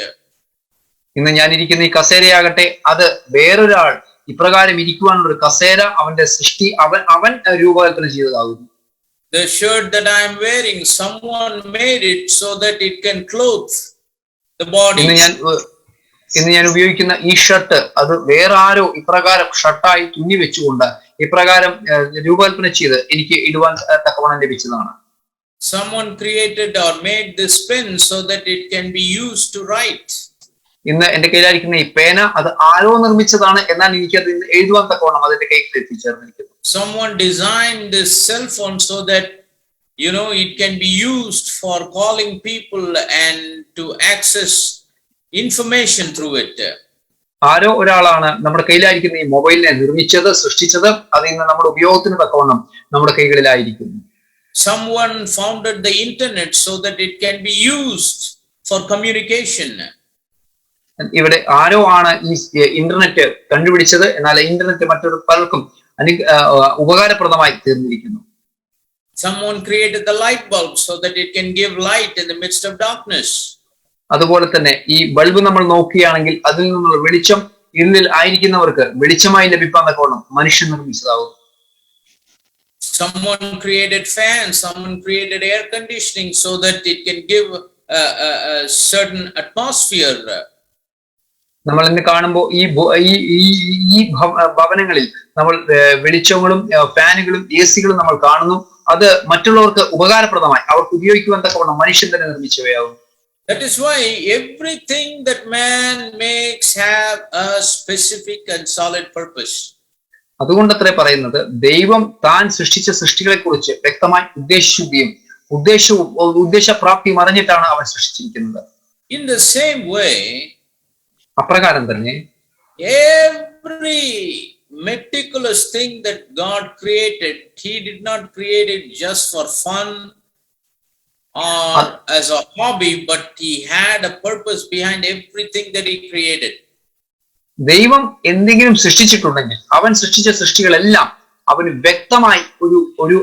ഇന്ന് ഞാൻ ഇരിക്കുന്ന ഈ കസേരയാകട്ടെ, അത് വേറൊരാൾ ഇപ്രകാരം ഇരിക്കുവാനുള്ള ഒരു കസേര അവന്റെ സൃഷ്ടി അവൻ രൂപകൽപ്പന ചെയ്തതാകുന്നു. The shirt that I am wearing, someone made it so that it can clothe the body. ഇന്ന് ഞാൻ ഉപയോഗിക്കുന്ന ഈ ഷർട്ട്, അത് വേറെ ആരോ ഇപ്രകാരം ഷർട്ടായി തുന്നി വെച്ചുകൊണ്ട് ഇപ്രകാരം രൂപകൽപ്പന ചെയ്ത് എനിക്ക് ഇടുവാൻ തക്കവണ്ണം ലഭിച്ചതാണ്. Someone created or made this pen so that it can be used to write. ഇന്ന് എന്റെ കയ്യിലായിരിക്കുന്ന ഈ പേന, അത് ആരോ നിർമ്മിച്ചതാണ്, എന്നാൽ എനിക്ക് അത് എഴുതുവാൻ തക്കവണ്ണം അതിന്റെ കയ്യിൽ എത്തിച്ചേർന്നിരിക്കുന്നു. Someone designed this cell phone so that it can be used for calling people and to access information through it. ആരോ ഒരാളാണ് നമ്മുടെ കയ്യിലായിരിക്കുന്ന ഈ മൊബൈലിനെ നിർമ്മിച്ചത്, സൃഷ്ടിച്ചത്. അത് ഇന്ന് നമ്മുടെ ഉപയോഗത്തിന് തക്കവണ്ണം നമ്മുടെ കൈകളിലായിരിക്കുന്നു. Someone founded the internet so that it can be used for communication. ഇവിടെ ആരോ ആണ് ഈ ഇന്റർനെറ്റ് കണ്ടുപിടിച്ചത്, എന്നാൽ ഇന്റർനെറ്റ് മറ്റൊരു പലർക്കും ഉപകാരപ്രദമായി തീർന്നിരിക്കുന്നു. Someone created the light bulb so that it can give light in the midst of darkness. അതുപോലെ തന്നെ ഈ ബൾബ് നമ്മൾ നോക്കുകയാണെങ്കിൽ അതിൽ നിന്നുള്ള വെളിച്ചം ഇരുളിൽ ആയിരിക്കുന്നവർക്ക് വെളിച്ചമായി ലഭിക്കാൻ തക്കവണ്ണം മനുഷ്യൻ നിർമ്മിച്ചതാകും. Someone created fans, someone created air conditioning so that it can give a certain atmosphere. നമ്മൾ ഇന്ന് കാണുമ്പോൾ ഈ ഭവനങ്ങളിൽ നമ്മൾ വെളിച്ചങ്ങളും ഫാനുകളും AC കളും നമ്മൾ കാണുന്നു. അത് മറ്റുള്ളവർക്ക് ഉപകാരപ്രദമായി അവർക്ക് ഉപയോഗിക്കുവാൻ തക്കവണ്ണം മനുഷ്യൻ തന്നെ നിർമ്മിച്ചവയാകും. That is why everything that man makes have a specific and solid purpose. അതുകൊണ്ടത്രേ പറയുന്നത് ദൈവം താൻ സൃഷ്ടിച്ച സൃഷ്ടികളെ കുറിച്ച് വ്യക്തമായി ഉദ്ദേശിക്കുകയും ഉദ്ദേശപ്രാപ്തിയും അറിഞ്ഞിട്ടാണ് അവൻ സൃഷ്ടിച്ചിരിക്കുന്നത്. In the same way, അപ്രകാരം തന്നെ every meticulous thing that God created, he did not create it just for fun or as a hobby, but he had a purpose behind everything that he created. ദൈവം എന്തെങ്കിലും സൃഷ്ടിച്ചിട്ടുണ്ടെങ്കിൽ അവൻ സൃഷ്ടിച്ച സൃഷ്ടികളെല്ലാം അവന് വ്യക്തമായി ഒരു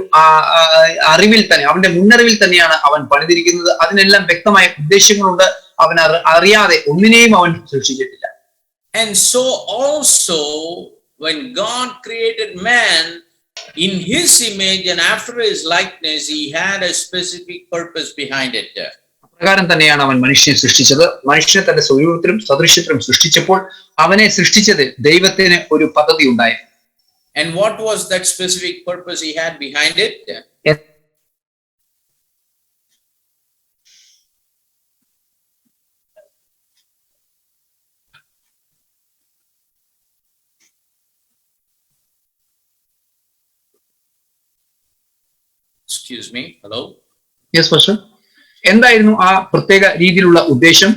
അറിവിൽ തന്നെ അവന്റെ മുന്നറിവിൽ തന്നെയാണ് അവൻ പണിതിരിക്കുന്നത്. അതിനെല്ലാം വ്യക്തമായ ഉദ്ദേശ്യങ്ങളുണ്ട്. അവൻ അറിയാതെ ഒന്നിനെയും അവൻ സൃഷ്ടിച്ചിട്ടില്ല. And so also when God created man in his image and after his likeness, he had a specific purpose behind it. പ്രകാരം തന്നെയാണ് അവൻ മനുഷ്യനെ സൃഷ്ടിച്ചത്. മനുഷ്യനെ തന്റെ സ്വരൂപത്തിലും സദൃശ്യത്തിലും സൃഷ്ടിച്ചപ്പോൾ അവനെ സൃഷ്ടിച്ചത് ദൈവത്തിന് ഒരു പദ്ധതി ഉണ്ടായിരുന്നു. And what was that specific purpose he had behind it? Excuse me. Hello. Yes, Pastor. എന്തായിരുന്നു ആ പ്രത്യേക രീതിയിലുള്ള ഉദ്ദേശം?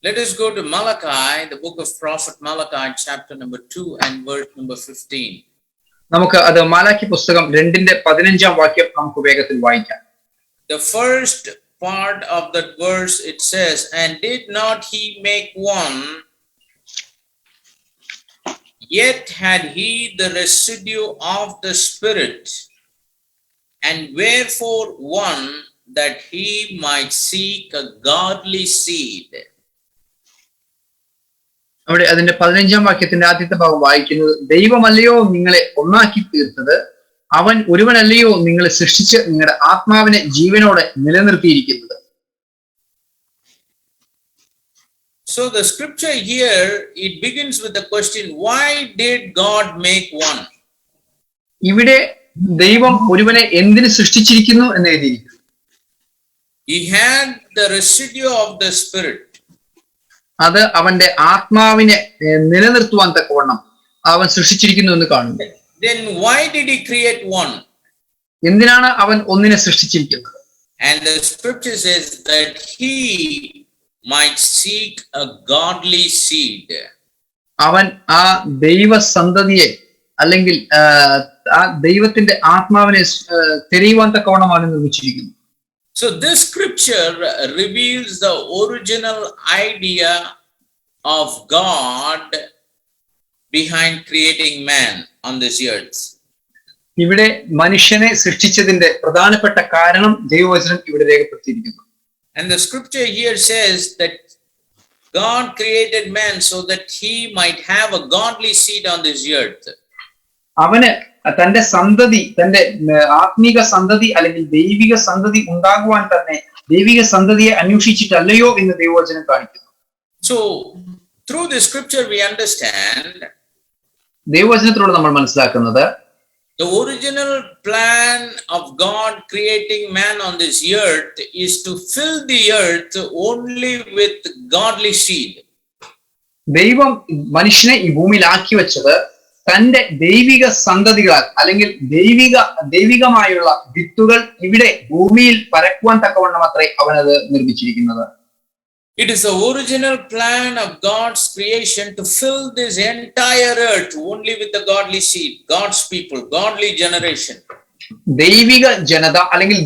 Let us go to Malachi, the book of prophet Malachi, chapter number 2 and verse number 15. നമുക്ക് അത് മാലാഖി പുസ്തകം 2:15 വാക്യം നമുക്ക് വേഗത്തിൽ വായിക്കാം. The first part of that verse, it says, and did not he make one, yet had he the residue of the Spirit, and wherefore one, that he might seek a godly seed. അവിടെ അതിന്റെ 15 വാക്യത്തിന്റെ ആദ്യത്തെ ഭാഗം വായിക്കുന്നത്, ദൈവമല്ലയോ നിങ്ങളെ ഒന്നാക്കി തീർത്തത്, അവൻ ഒരുവനല്ലയോ നിങ്ങളെ സൃഷ്ടിച്ച് നിങ്ങളുടെ ആത്മാവിനെ ജീവനോടെ നിലനിർത്തിയിരിക്കുന്നത്. So the scripture here, it begins with the question, why did God make one? ഇവിടെ ദൈവം ഒരുവനെ എന്തിനു സൃഷ്ടിച്ചിരിക്കുന്നു എന്ന് എഴുതിയിരിക്കുന്നു. He had the residue of the Spirit. അത് അവന്റെ ആത്മാവിനെ നിലനിർത്തുവാൻ തക്കവണ്ണം അവൻ സൃഷ്ടിച്ചിരിക്കുന്നു എന്ന് കാണുന്നു. Then why did he create one? എന്തിനാണ് അവൻ ഒന്നിനെ സൃഷ്ടിച്ചിരിക്കുന്നത്? And the scripture says that he might seek a godly seed. അവൻ ആ ദൈവസന്തതിയെ അല്ലെങ്കിൽ ആ ദൈവത്തിന്റെ ആത്മാവിനെ തിരയുവാൻ തക്കവണ്ണം അവനെ നിർമ്മിച്ചിരിക്കുന്നു. So this scripture reveals the original idea of God behind creating man on this earth. ഇവിടെ മനുഷ്യനെ സൃഷ്ടിച്ചതിന്റെ പ്രധാനപ്പെട്ട കാരണം ദൈവവചനം ഇവിടെ രേഖപ്പെടുത്തിയിരിക്കുന്നു. And the scripture here says that God created man so that he might have a godly seed on this earth. അവന് തന്റെ സന്തതി, തന്റെ ആത്മീക സന്തതി അല്ലെങ്കിൽ ദൈവിക സന്തതി ഉണ്ടാകുവാൻ തന്നെ ദൈവിക സന്തതിയെ അന്വേഷിച്ചിട്ടല്ലയോ എന്ന് ദൈവവചനം കാണിക്കുന്നു. So through the scripture we understand ദൈവവചനത്തിലൂടെ നമ്മൾ മനസ്സിലാക്കുന്നത് the original plan of God creating man on this earth is to fill the earth only with godly seed. ദൈവം മനുഷ്യനെ ഈ ഭൂമിയിൽ ആക്കി വെച്ചത് തന്റെ ദൈവിക സന്തതികളാൽ അല്ലെങ്കിൽ ദൈവികമായുള്ള വിത്തുകൾ ഇവിടെ ഭൂമിയിൽ പരക്കുവാൻ തക്കവണ്ണം അത്രേ അവനത് നിർമ്മിച്ചിരിക്കുന്നത്. It is the original plan of God's creation to fill this entire earth only with the godly seed, God's people, godly generation. ദൈവിക ജനത അല്ലെങ്കിൽ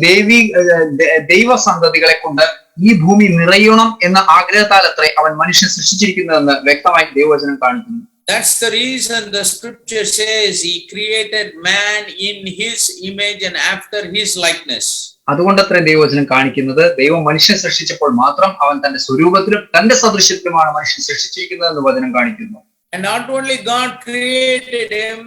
ദൈവ സന്തതികളെ കൊണ്ട് ഈ ഭൂമി നിറയണം എന്ന ആഗ്രഹത്താൽ അത്രേ അവൻ മനുഷ്യനെ സൃഷ്ടിച്ചിരിക്കുന്നതെന്ന് വ്യക്തമായി ദൈവവചനം കാണിക്കുന്നു. That's the reason the scripture says he created man in his image and after his likeness. അതുകൊണ്ടത്രേ ദൈവവചനം കാണിക്കുന്നത് ദൈവം മനുഷ്യനെ സൃഷ്ടിച്ചപ്പോൾ മാത്രം അവൻ തന്റെ സ്വരൂപത്തിലും തന്റെ സദൃശ്യത്തിലുമാണ് മനുഷ്യനെ സൃഷ്ടിച്ചിരിക്കുന്നതെന്ന് വചനം കാണിക്കുന്നു. And not only God created him,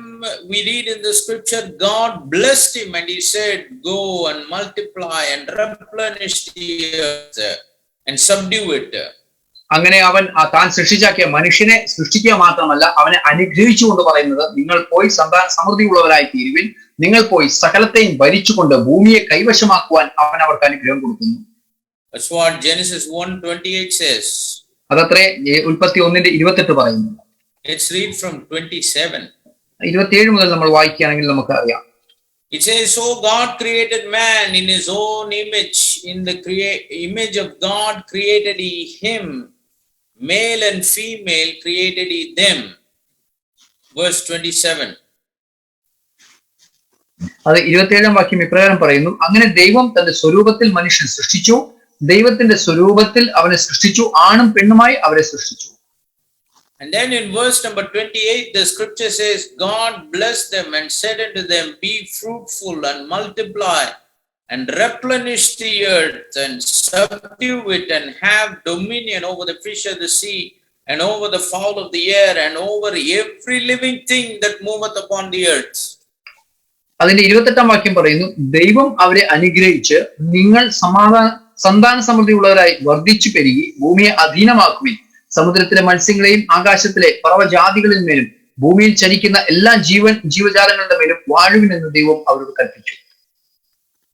we read in the scripture, God blessed him and he said, go and multiply and replenish the earth and subdue it. അങ്ങനെ അവൻ താൻ സൃഷ്ടിച്ചാക്കിയ മനുഷ്യനെ സൃഷ്ടിക്കുക മാത്രമല്ല അവനെ അനുഗ്രഹിച്ചുകൊണ്ട് പറയുന്നത്, നിങ്ങൾ പോയി സമൃദ്ധിയുള്ളവരായി തീരുവിൻ, നിങ്ങൾ പോയി സകലത്തെയും ഭരിച്ചുകൊണ്ട് ഭൂമിയെ കൈവശമാക്കുവാൻ അവൻ അവർക്ക് അനുഗ്രഹം കൊടുക്കുന്നു. That's what Genesis 1:28 says. അതത്രേ ഉൽപ്പത്തി 1:28 പറയുന്നു. Let's read from 27. 27 മുതൽ നമ്മൾ വായിക്കുകയാണെങ്കിൽ നമുക്ക് അറിയാം. It says, so God created man in his own image. In the image of God created he him. Male and female created he them. Verse 27. അത് 27 വാക്യം ഇപ്രകാരം പറയുന്നു, അങ്ങനെ ദൈവം തന്റെ സ്വരൂപത്തിൽ മനുഷ്യൻ സൃഷ്ടിച്ചു, ദൈവത്തിന്റെ സ്വരൂപത്തിൽ അവനെ സൃഷ്ടിച്ചു, ആണും പെണ്ണുമായി അവരെ സൃഷ്ടിച്ചു. And then in verse number 28, the scripture says, God blessed them and said unto them, be fruitful and multiply and replenish the earth and subdue it and have dominion over the fish of the sea and over the fowl of the air and over every living thing that moveth upon the earth. അതിന്റെ 28 വാക്യം പറയുന്നു, ദൈവം അവരെ അനുഗ്രഹിച്ച് നിങ്ങൾ സന്താന സമൃദ്ധിയുള്ളവരായി വർദ്ധിച്ചു പെരുകി ഭൂമിയെ അധീനമാക്കുവിൻ, സമുദ്രത്തിലെ മത്സ്യങ്ങളെയും ആകാശത്തിലെ പറവജാതികളിൽ മേലും ഭൂമിയിൽ ചലിക്കുന്ന എല്ലാ ജീവജാലങ്ങളുടെ മേലും വാഴുവിനെന്ന് ദൈവം അവരോട് കൽപ്പിച്ചു.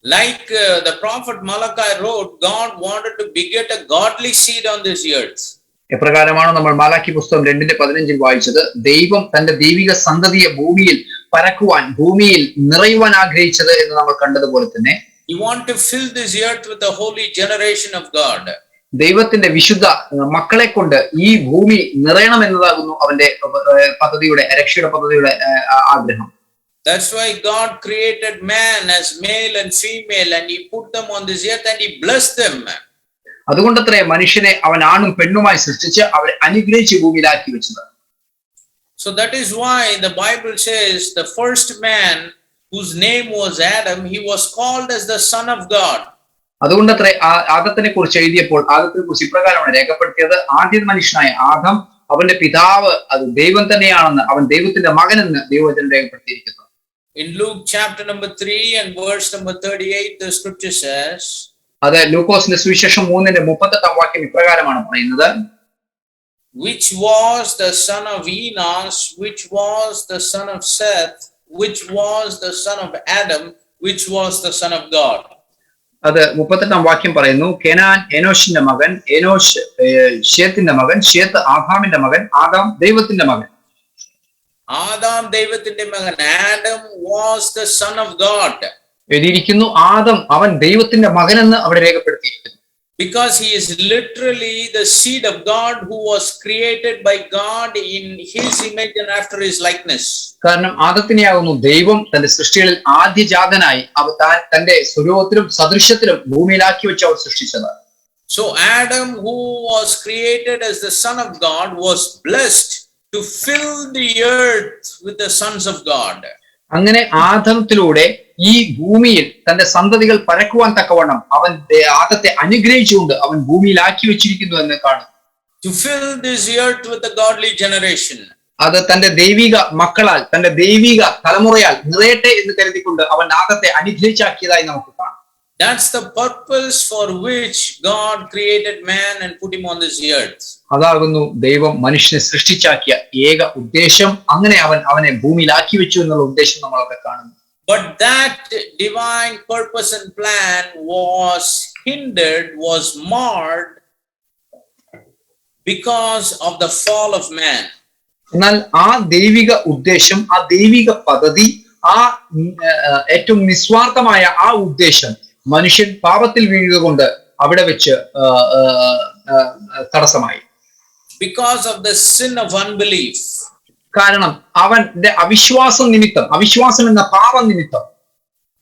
Like the prophet Malachi wrote, God wanted to beget a godly seed on this earth. എപ്രകാരമാണ് നമ്മൾ മാലാഖി പുസ്തകം 2:15 വായിച്ചത്, ദൈവം തന്റെ ദൈവിക സന്തതിയെ ഭൂമിയിൽ പരക്കുവാൻ, ഭൂമിയിൽ നിറയുവാൻ ആഗ്രഹിച്ചത് എന്ന് നമ്മൾ കണ്ടതുപോലെ തന്നെ He wanted to fill this earth with the holy generation of God. ദൈവത്തിന്റെ വിശുദ്ധ മക്കളെ കൊണ്ട് ഈ ഭൂമി നിറയണം എന്നതാകുന്നു അവന്റെ പദ്ധതിയുടെ, രക്ഷയുടെ പദ്ധതിയുടെ ആഗ്രഹം. That's why God created man as male and female and he put them on this earth and he blessed them. അതുകൊണ്ടത്രേ മനുഷ്യനെ അവൻ ആണും പെണ്ണുമായി സൃഷ്ടിച്ച് അവരെ അനുഗ്രഹിച്ച് ഭൂമിയിലാക്കി വെച്ചത്. So that is why the Bible says the first man whose name was Adam, he was called as the son of God. അതുകൊണ്ടത്രേ ആദത്തിനെ കുറിച്ച് എഴുതിയപ്പോൾ ആദത്തിനെ കുറിച്ച് ഇപ്രകാരമാണ് രേഖപ്പെടുത്തിയത്, ആദ്യ മനുഷ്യനായ ആദം അവന്റെ പിതാവ് അത് ദൈവം തന്നെയാണെന്ന്, അവൻ ദൈവത്തിന്റെ മകനെന്ന് ദൈവവചനം രേഖപ്പെടുത്തിയിരിക്കുന്നു. In Luke chapter number 3 and verse number 38, the scripture says, അത് ലൂക്കോസിന്റെ സുവിശേഷം 3:38 വാക്യം ഇപ്രകാരമാണ് പറയുന്നത്, which was the son of Enos, which was the son of Seth, which was the son of Adam, which was the son of God. അത് 38 വാക്യം പറയുന്നു, Kenan എനോഷിന്റെ മകൻ, എനോഷ് ശേത്തിന്റെ മകൻ, ശേത്ത് ആദാമിന്റെ മകൻ, ആദാം ദൈവത്തിന്റെ മകൻ. ആദാം ദൈവത്തിന്റെ മകൻ. Adam was the son of God. എഴുതിയിരിക്കുന്നു, ആദം അവൻ ദൈവത്തിന്റെ മകനെന്ന് അവിടെ രേഖപ്പെടുത്തിയിരിക്കുന്നു. Because he is literally the seed of God who was created by God in his image and after his likeness. കാരണം ആദത്തിനെയാകുന്നു ദൈവം തന്റെ സൃഷ്ടികളിൽ ആദ്യജാതനായി തന്റെ സ്വരൂപത്തിലും സദൃശ്യത്തിലും ഭൂമിയിലാക്കി വെച്ച് അവർ സൃഷ്ടിച്ചത്. So Adam, who was created as the son of God, was blessed to fill the earth with the sons of God. അങ്ങനെ ആദത്തിലൂടെ ഈ ഭൂമിയിൽ തന്റെ സന്തതികൾ പരക്കുവാൻ തക്കവണ്ണം അവൻ ആദത്തെ അനുഗ്രഹിച്ചുകൊണ്ട് അവൻ ഭൂമിയിലാക്കി വെച്ചിരിക്കുന്നു എന്ന് കാണും. To fill this earth with a godly generation. അത് തന്റെ ദൈവിക മക്കളാൽ, തന്റെ ദൈവിക തലമുറയാൽ നിറയട്ടെ എന്ന് കരുതിക്കൊണ്ട് അവൻ ആദത്തെ അനുഗ്രഹിച്ചാക്കിയതായി നമുക്ക് കാണാം. That's the purpose for which God created man and put him on this earth. അതാകുന്നു ദൈവം മനുഷ്യനെ സൃഷ്ടിച്ചാക്കിയ ഏക ഉദ്ദേശം. അങ്ങനെ അവനെ ഭൂമിയിലാക്കി വെച്ചു എന്നുള്ള ഉദ്ദേശം നമ്മളൊക്കെ കാണുന്നു. But that divine purpose and plan was hindered, was marred because of the fall of man. എന്നാൽ ആ ദൈവിക ഉദ്ദേശം, ആ ദൈവിക പദ്ധതി, ആ ഏറ്റവും നിസ്വാർത്ഥമായ ആ ഉദ്ദേശം മനുഷ്യൻ പാപത്തിൽ വീഴുക കൊണ്ട് അവിടെ വെച്ച് തടസ്സമായി. Because of the sin of unbelief. കാരണം അവന്റെ അവിശ്വാസം നിമിത്തം, അവിശ്വാസം എന്ന പാപം നിമിത്തം.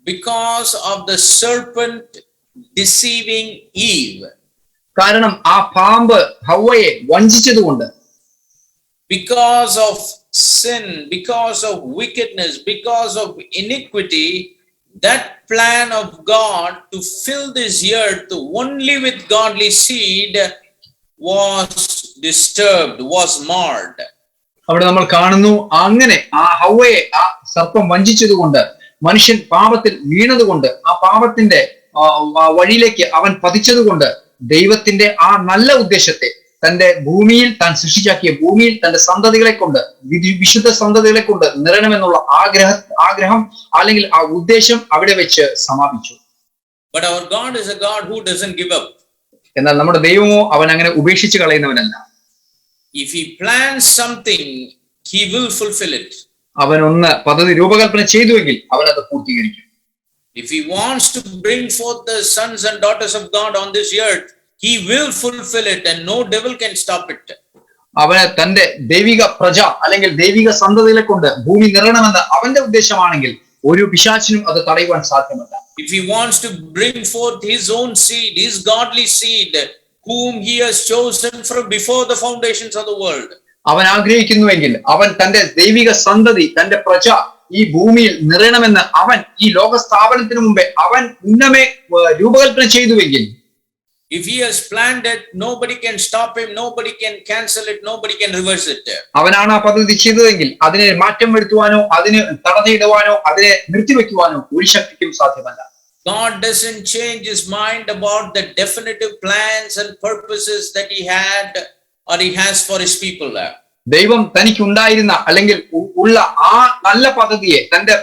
Because of the serpent deceiving Eve. കാരണം ആ പാമ്പ് ഹവ്വയെ വഞ്ചിച്ചതുകൊണ്ട്. Because of sin, because of wickedness, because of iniquity, that plan of God to fill this earth only with godly seed was disturbed, was marred. അവിടെ നമ്മൾ കാണുന്നു, അങ്ങനെ ആ ഹവ്വയെ ആ സർപ്പം വഞ്ചിച്ചതുകൊണ്ട്, മനുഷ്യൻ പാപത്തിൽ വീണതുകൊണ്ട്, ആ പാപത്തിന്റെ വഴിയിലേക്ക് അവൻ പതിച്ചതുകൊണ്ട് ദൈവത്തിന്റെ ആ നല്ല ഉദ്ദേശത്തെ, തന്റെ ഭൂമിയിൽ താൻ സൃഷ്ടിച്ചാക്കിയ ഭൂമിയിൽ തന്റെ സന്തതികളെ കൊണ്ട് വിശുദ്ധ സന്തതികളെ കൊണ്ട് നിറയണമെന്നുള്ള ആഗ്രഹം അല്ലെങ്കിൽ ആ ഉദ്ദേശം അവിടെ വെച്ച് സമാപിച്ചു. But our God is a God who doesn't give up. എന്നാൽ നമ്മുടെ ദൈവമോ അവൻ അങ്ങനെ ഉപേക്ഷിച്ച് കളയുന്നവനല്ല. If he plans something, he will fulfill it. അവൻ ഒന്ന് പദ്ധതി രൂപകൽപ്പന ചെയ്തുവെങ്കിൽ അവൻ അത് പൂർത്തീകരിക്കും. If he wants to bring forth the sons and daughters of God on this earth, he will fulfill it and no devil can stop it. അവന് തന്റെ ദൈവിക പ്രജ അല്ലെങ്കിൽ ദൈവിക സന്തതികളെ കൊണ്ട് ഭൂമി നിറയണമെന്ന് അവന്റെ ഉദ്ദേശമാണെങ്കിൽ ഒരു പിശാചിനും അത് തടയുവാൻ സാധ്യമല്ല. If he wants to bring forth his own seed, his godly seed, whom he has chosen from before the foundations of the world, അവൻ ആഗ്രഹിക്കുന്നുവെങ്കിൽ അവൻ തന്റെ ദൈവിക സന്തതി തന്റെ പ്രജ ഈ ഭൂമിയിൽ നിറയണമെന്ന് അവൻ ഈ ലോക സ്ഥാപനത്തിന് മുമ്പേ അവൻ ഉന്നമേ രൂപകൽപ്പന ചെയ്തുവെങ്കിൽ, if he has planned it, nobody can stop him, nobody can cancel it, nobody can reverse it. അവനാണ് ആ പദ്ധതി ചെയ്തതെങ്കിൽ അതിനെ മാറ്റം വരുത്തുവാനോ അതിന് തടഞ്ഞിടുവാനോ അതിനെ നിർത്തിവെക്കുവാനോ ഒരു ശക്തിക്കും സാധ്യമല്ല. God doesn't change his mind about the definitive plans and purposes that he had or he has for his people. ദൈവം തനിക്കുണ്ടായിരുന്ന അല്ലെങ്കിൽ ഉള്ള ആ നല്ല പദ്ധതിയെ തന്റെ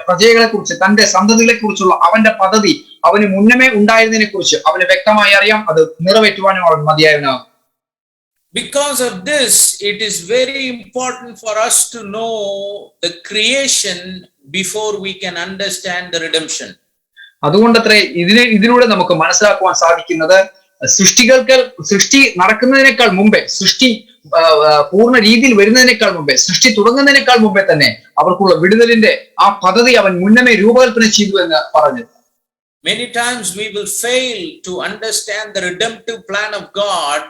പ്രജകളെ കുറിച്ച് തന്റെ സന്തതികളെ കുറിച്ചുള്ള അവന്റെ പദ്ധതി അവന് മുന്നമേ ഉണ്ടായിരുന്നതിനെ കുറിച്ച് അവന് വ്യക്തമായി അറിയാം. അത് നിറവേറ്റുവാനും അവൻ മതിയായവനാകും. Because of this, it is very important for us to know the creation before we can understand the redemption. അതുകൊണ്ടത്രേ ഇതിലൂടെ നമുക്ക് മനസ്സിലാക്കുവാൻ സാധിക്കുന്നത് സൃഷ്ടി നടക്കുന്നതിനേക്കാൾ മുമ്പേ, സൃഷ്ടി പൂർണ്ണ രീതിയിൽ വരുന്നതിനേക്കാൾ മുമ്പേ, സൃഷ്ടി തുടങ്ങുന്നതിനേക്കാൾ മുമ്പേ തന്നെ അവർക്കുള്ള വിടുതലിന്റെ ആ പദ്ധതി അവൻ മുന്നമേ രൂപകൽപ്പന ചെയ്തു എന്ന് പറഞ്ഞു. Many times we will fail to understand the redemptive plan of God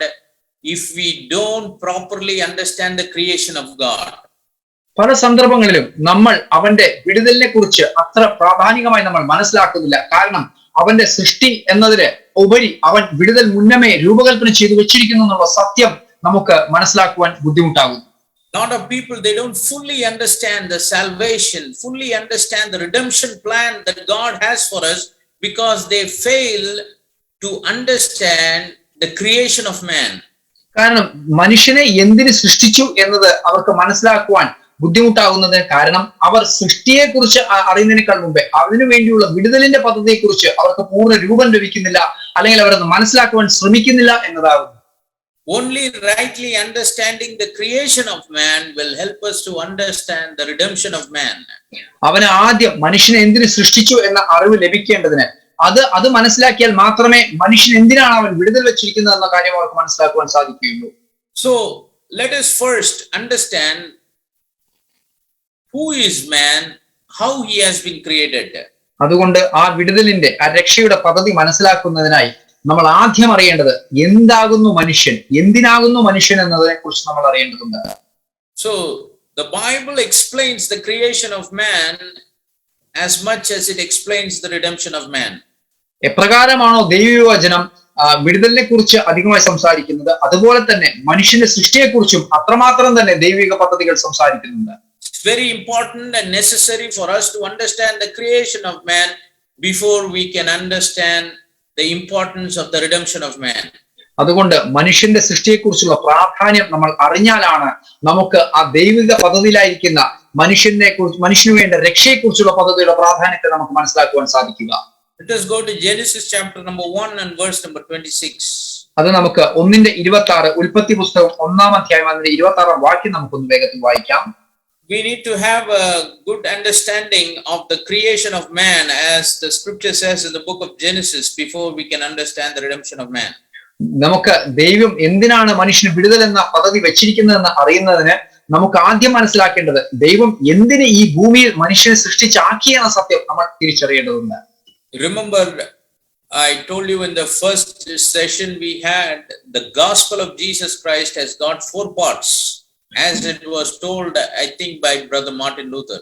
if we don't properly understand the creation of God. പല സന്ദർഭങ്ങളിലും നമ്മൾ അവന്റെ വിടുതലിനെ കുറിച്ച് അത്ര പ്രാധാന്യമായി നമ്മൾ മനസ്സിലാക്കുന്നില്ല. കാരണം അവന്റെ സൃഷ്ടി എന്നതിന് ഉപരി അവൻ വിടുതൽ മുന്നമേ രൂപകൽപ്പന ചെയ്തു വെച്ചിരിക്കുന്നു എന്നുള്ള സത്യം നമുക്ക് മനസ്സിലാക്കുവാൻ ബുദ്ധിമുട്ടാകുന്നു. Lot of people, they don't fully understand the salvation, fully understand the redemption plan that God has for us because they fail to understand the creation of man. കാരണം മനുഷ്യനെ എന്തിന് സൃഷ്ടിച്ചു എന്നത് അവർക്ക് മനസ്സിലാക്കുവാൻ ബുദ്ധിമുട്ടാകുന്നതിന് കാരണം അവർ സൃഷ്ടിയെ കുറിച്ച് അറിയുന്നതിനേക്കാൾ മുമ്പേ അതിനു വേണ്ടിയുള്ള വിടുതലിന്റെ പദ്ധതിയെ കുറിച്ച് അവർക്ക് പൂർണ്ണ രൂപം ലഭിക്കുന്നില്ല, അല്ലെങ്കിൽ അവരത് മനസ്സിലാക്കുവാൻ ശ്രമിക്കുന്നില്ല എന്നതാകുന്നു. Only rightly understanding the creation of man will help us to understand the redemption of man. അവന് ആദ്യം മനുഷ്യനെ എന്തിന് സൃഷ്ടിച്ചു എന്ന അറിവ് ലഭിക്കേണ്ടതിന് അത് മനസ്സിലാക്കിയാൽ മാത്രമേ മനുഷ്യൻ എന്തിനാണ് അവൻ വിടുതൽ വെച്ചിരിക്കുന്നത് എന്ന കാര്യം അവർക്ക് മനസ്സിലാക്കുവാൻ സാധിക്കുകയുള്ളൂ. So let us first understand who is man, how he has been created. അതുകൊണ്ട് ആ വിടുതലിന്റെ ആ രക്ഷയുടെ പദ്ധതി മനസ്സിലാക്കുന്നതിനായി നമ്മൾ ആദ്യം അറിയേണ്ടത് എന്താകുന്നു മനുഷ്യൻ, എന്തിനാകുന്നു മനുഷ്യൻ എന്നതിനെ കുറിച്ച് നമ്മൾ അറിയേണ്ടതുണ്ട്. So the Bible explains the creation of man as much as it explains the redemption of man. എപ്രകാരമാണോ ദൈവവചനം വിടുതലിനെ കുറിച്ച് അധികമായി സംസാരിക്കുന്നത്, അതുപോലെ തന്നെ മനുഷ്യന്റെ സൃഷ്ടിയെ കുറിച്ചും അത്രമാത്രം തന്നെ ദൈവിക പദ്ധതികൾ സംസാരിക്കുന്നുണ്ട്. It's very important and necessary for us to understand the creation of man before we can understand the importance of the redemption of man. അതുകൊണ്ട് മനുഷ്യന്റെ സൃഷ്ടിയെക്കുറിച്ചുള്ള പ്രാധാന്യം നമ്മൾ അറിഞ്ഞാലാണ് നമുക്ക് ആ ദൈവിക പദ്ധതിയിലായിരിക്കുന്ന മനുഷ്യന് വേണ്ട രക്ഷയെക്കുറിച്ചുള്ള പദ്ധതിയുടെ പ്രാധാന്യത്തെ നമുക്ക് മനസ്സിലാക്കുവാൻ സാധിക്കുക. Let us go to Genesis chapter number 1 and verse number 26. അത് നമുക്ക് 1:26 ഉൽപ്പത്തി പുസ്തകം 1-ാം അധ്യായം 26-ാം വാക്യം നമുക്കൊന്ന് വേഗത്തിൽ വായിക്കാം. We need to have a good understanding of the creation of man, as the scripture says in the book of Genesis, before we can understand the redemption of man. നമുക്ക് ദൈവം എന്തിനാണ് മനുഷ്യന് വിടുതൽ എന്ന പദ്ധതി വെച്ചിരിക്കുന്നതെന്ന് അറിയുന്നതിന് നമുക്ക് ആദ്യം മനസ്സിലാക്കേണ്ടത് ദൈവം എന്തിന് ഈ ഭൂമിയിൽ മനുഷ്യനെ സൃഷ്ടിച്ചാക്കിയ എന്ന സത്യം നമ്മൾ തിരിച്ചറിയേണ്ടതുണ്ട്. Remember, I told you in the first session we had, the gospel of Jesus Christ has got 4 parts, as it was told, I think, by Brother Martin Luther.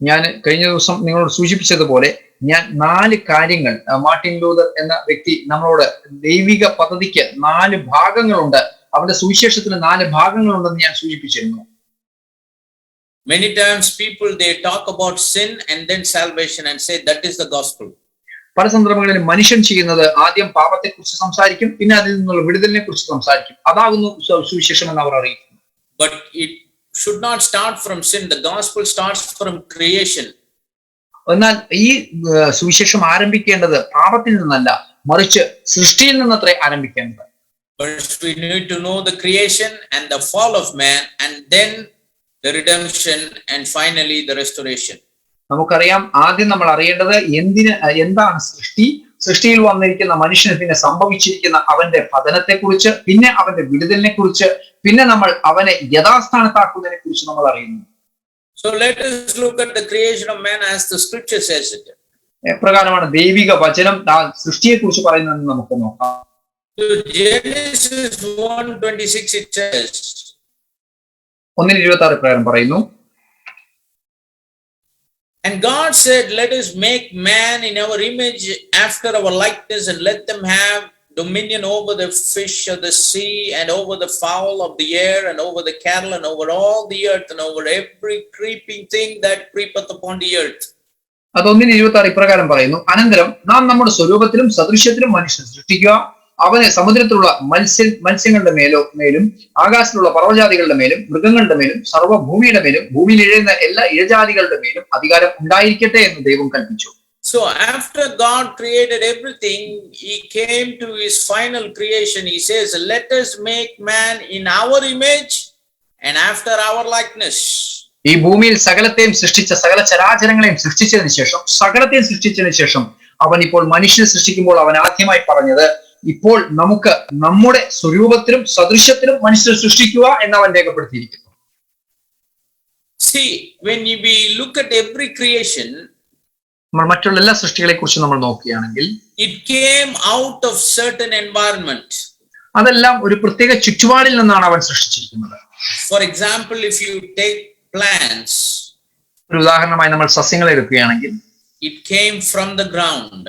ഞാൻ കഴിഞ്ഞ ദിവസം നിങ്ങളോട് സൂചിപ്പിച്ചതുപോലെ ഞാൻ 4 കാര്യങ്ങൾ, മാർട്ടിൻ ലൂതർ എന്ന വ്യക്തി നമ്മളോട് ദൈവിക പദ്ധതിക്ക് 4 ഭാഗങ്ങളുണ്ട്, അവന്റെ സുവിശേഷത്തിന് 4 ഭാഗങ്ങളുണ്ടെന്ന് ഞാൻ സൂചിപ്പിച്ചിരുന്നു. Many times people, they talk about sin and then salvation and say that is the gospel. പല സന്ദർഭങ്ങളിലും മനുഷ്യൻ ചെയ്യുന്നത് ആദ്യം പാപത്തെക്കുറിച്ച് സംസാരിക്കും, പിന്നെ അതിൽ നിന്നുള്ള വിടുതലിനെ കുറിച്ച് സംസാരിക്കും. അതാകുന്നു സുവിശേഷം എന്ന് അവർ അറിയിക്കുന്നു. But it should not start from sin. The gospel starts from creation. എന്നാൽ ഈ സുവിശേഷം ആരംഭിക്കേണ്ടത് പാപത്തിൽ നിന്നല്ല, മറിച്ച് സൃഷ്ടിയിൽ നിന്നത്രേ ആരംഭിക്കേണ്ടത്. First we need to know the creation and the fall of man, and then the redemption, and finally the restoration. നമുക്കറിയാം, ആദ്യം നമ്മൾ അറിയേണ്ടത് എന്താണ് സൃഷ്ടി, സൃഷ്ടിയിൽ വന്നിരിക്കുന്ന മനുഷ്യന് പിന്നെ സംഭവിച്ചിരിക്കുന്ന അവന്റെ പതനത്തെക്കുറിച്ച്, പിന്നെ അവന്റെ വിടുതലിനെ കുറിച്ച്, പിന്നെ നമ്മൾ അവനെ യഥാസ്ഥാനത്താക്കുന്നതിനെ കുറിച്ച് നമ്മൾ അറിയുന്നു. So let us look at the creation of man as the scripture says it. എപ്രകാരമാണ് ദൈവിക വചനം സൃഷ്ടിയെ കുറിച്ച് പറയുന്നതെന്ന് നമുക്ക് നോക്കാം. So Genesis 1:26 it says. 1:26 പ്രകാരം പറയുന്നു, And God said, let us make man in our image after our likeness, and let them have dominion over the fish of the sea, and over the fowl of the air, and over the cattle, and over all the earth, and over every creeping thing that creepeth upon the earth. അത് 1:26 ഇപ്രകാരം പറയുന്നു, അനന്തരം നാം നമ്മുടെ സ്വരൂപത്തിലും സദൃശ്യത്തിലും മനുഷ്യനെ സൃഷ്ടിക്കുക, അവനെ സമുദ്രത്തിലുള്ള മത്സ്യങ്ങളുടെ മേലും ആകാശത്തിലുള്ള പർവ്വജാതികളുടെ മേലും മൃഗങ്ങളുടെ മേലും സർവ്വഭൂമിയുടെ മേലും ഭൂമിയിൽ ഇഴയുന്ന എല്ലാ ഇഴജാതികളുടെ മേലും അധികാരം ഉണ്ടായിരിക്കട്ടെ എന്ന് ദൈവം കൽപ്പിച്ചു. So after God created everything, he came to his final creation. He says, let us make man in our image and after our likeness. ഈ ഭൂമിയിൽ സകലത്തെയും സൃഷ്ടിച്ച സകല ചരാചരങ്ങളെയും സൃഷ്ടിച്ചതിന് ശേഷം അവൻ ഇപ്പോൾ മനുഷ്യനെ സൃഷ്ടിക്കുമ്പോൾ അവൻ ആദ്യമായി പറഞ്ഞത്, ഇപ്പോൾ നമുക്ക് നമ്മുടെ സ്വരൂപത്തിലും സദൃശ്യത്തിലും മനുഷ്യരെ സൃഷ്ടിക്കുക എന്ന് അവൻ രേഖപ്പെടുത്തിയിരിക്കുന്നു. See, when we look at every creation, നമ്മൾ മറ്റുള്ള എല്ലാ സൃഷ്ടികളെ കുറിച്ച് നമ്മൾ നോക്കുകയാണെങ്കിൽ, it came out of certain environment. അതെല്ലാം ഒരു പ്രത്യേക ചുറ്റുപാടിൽ നിന്നാണ് അവൻ സൃഷ്ടിച്ചിരിക്കുന്നത്. For example, if you take plants, ഒരു ഉദാഹരണമായി നമ്മൾ സസ്യങ്ങളെ എടുക്കുകയാണെങ്കിൽ, it came from the ground.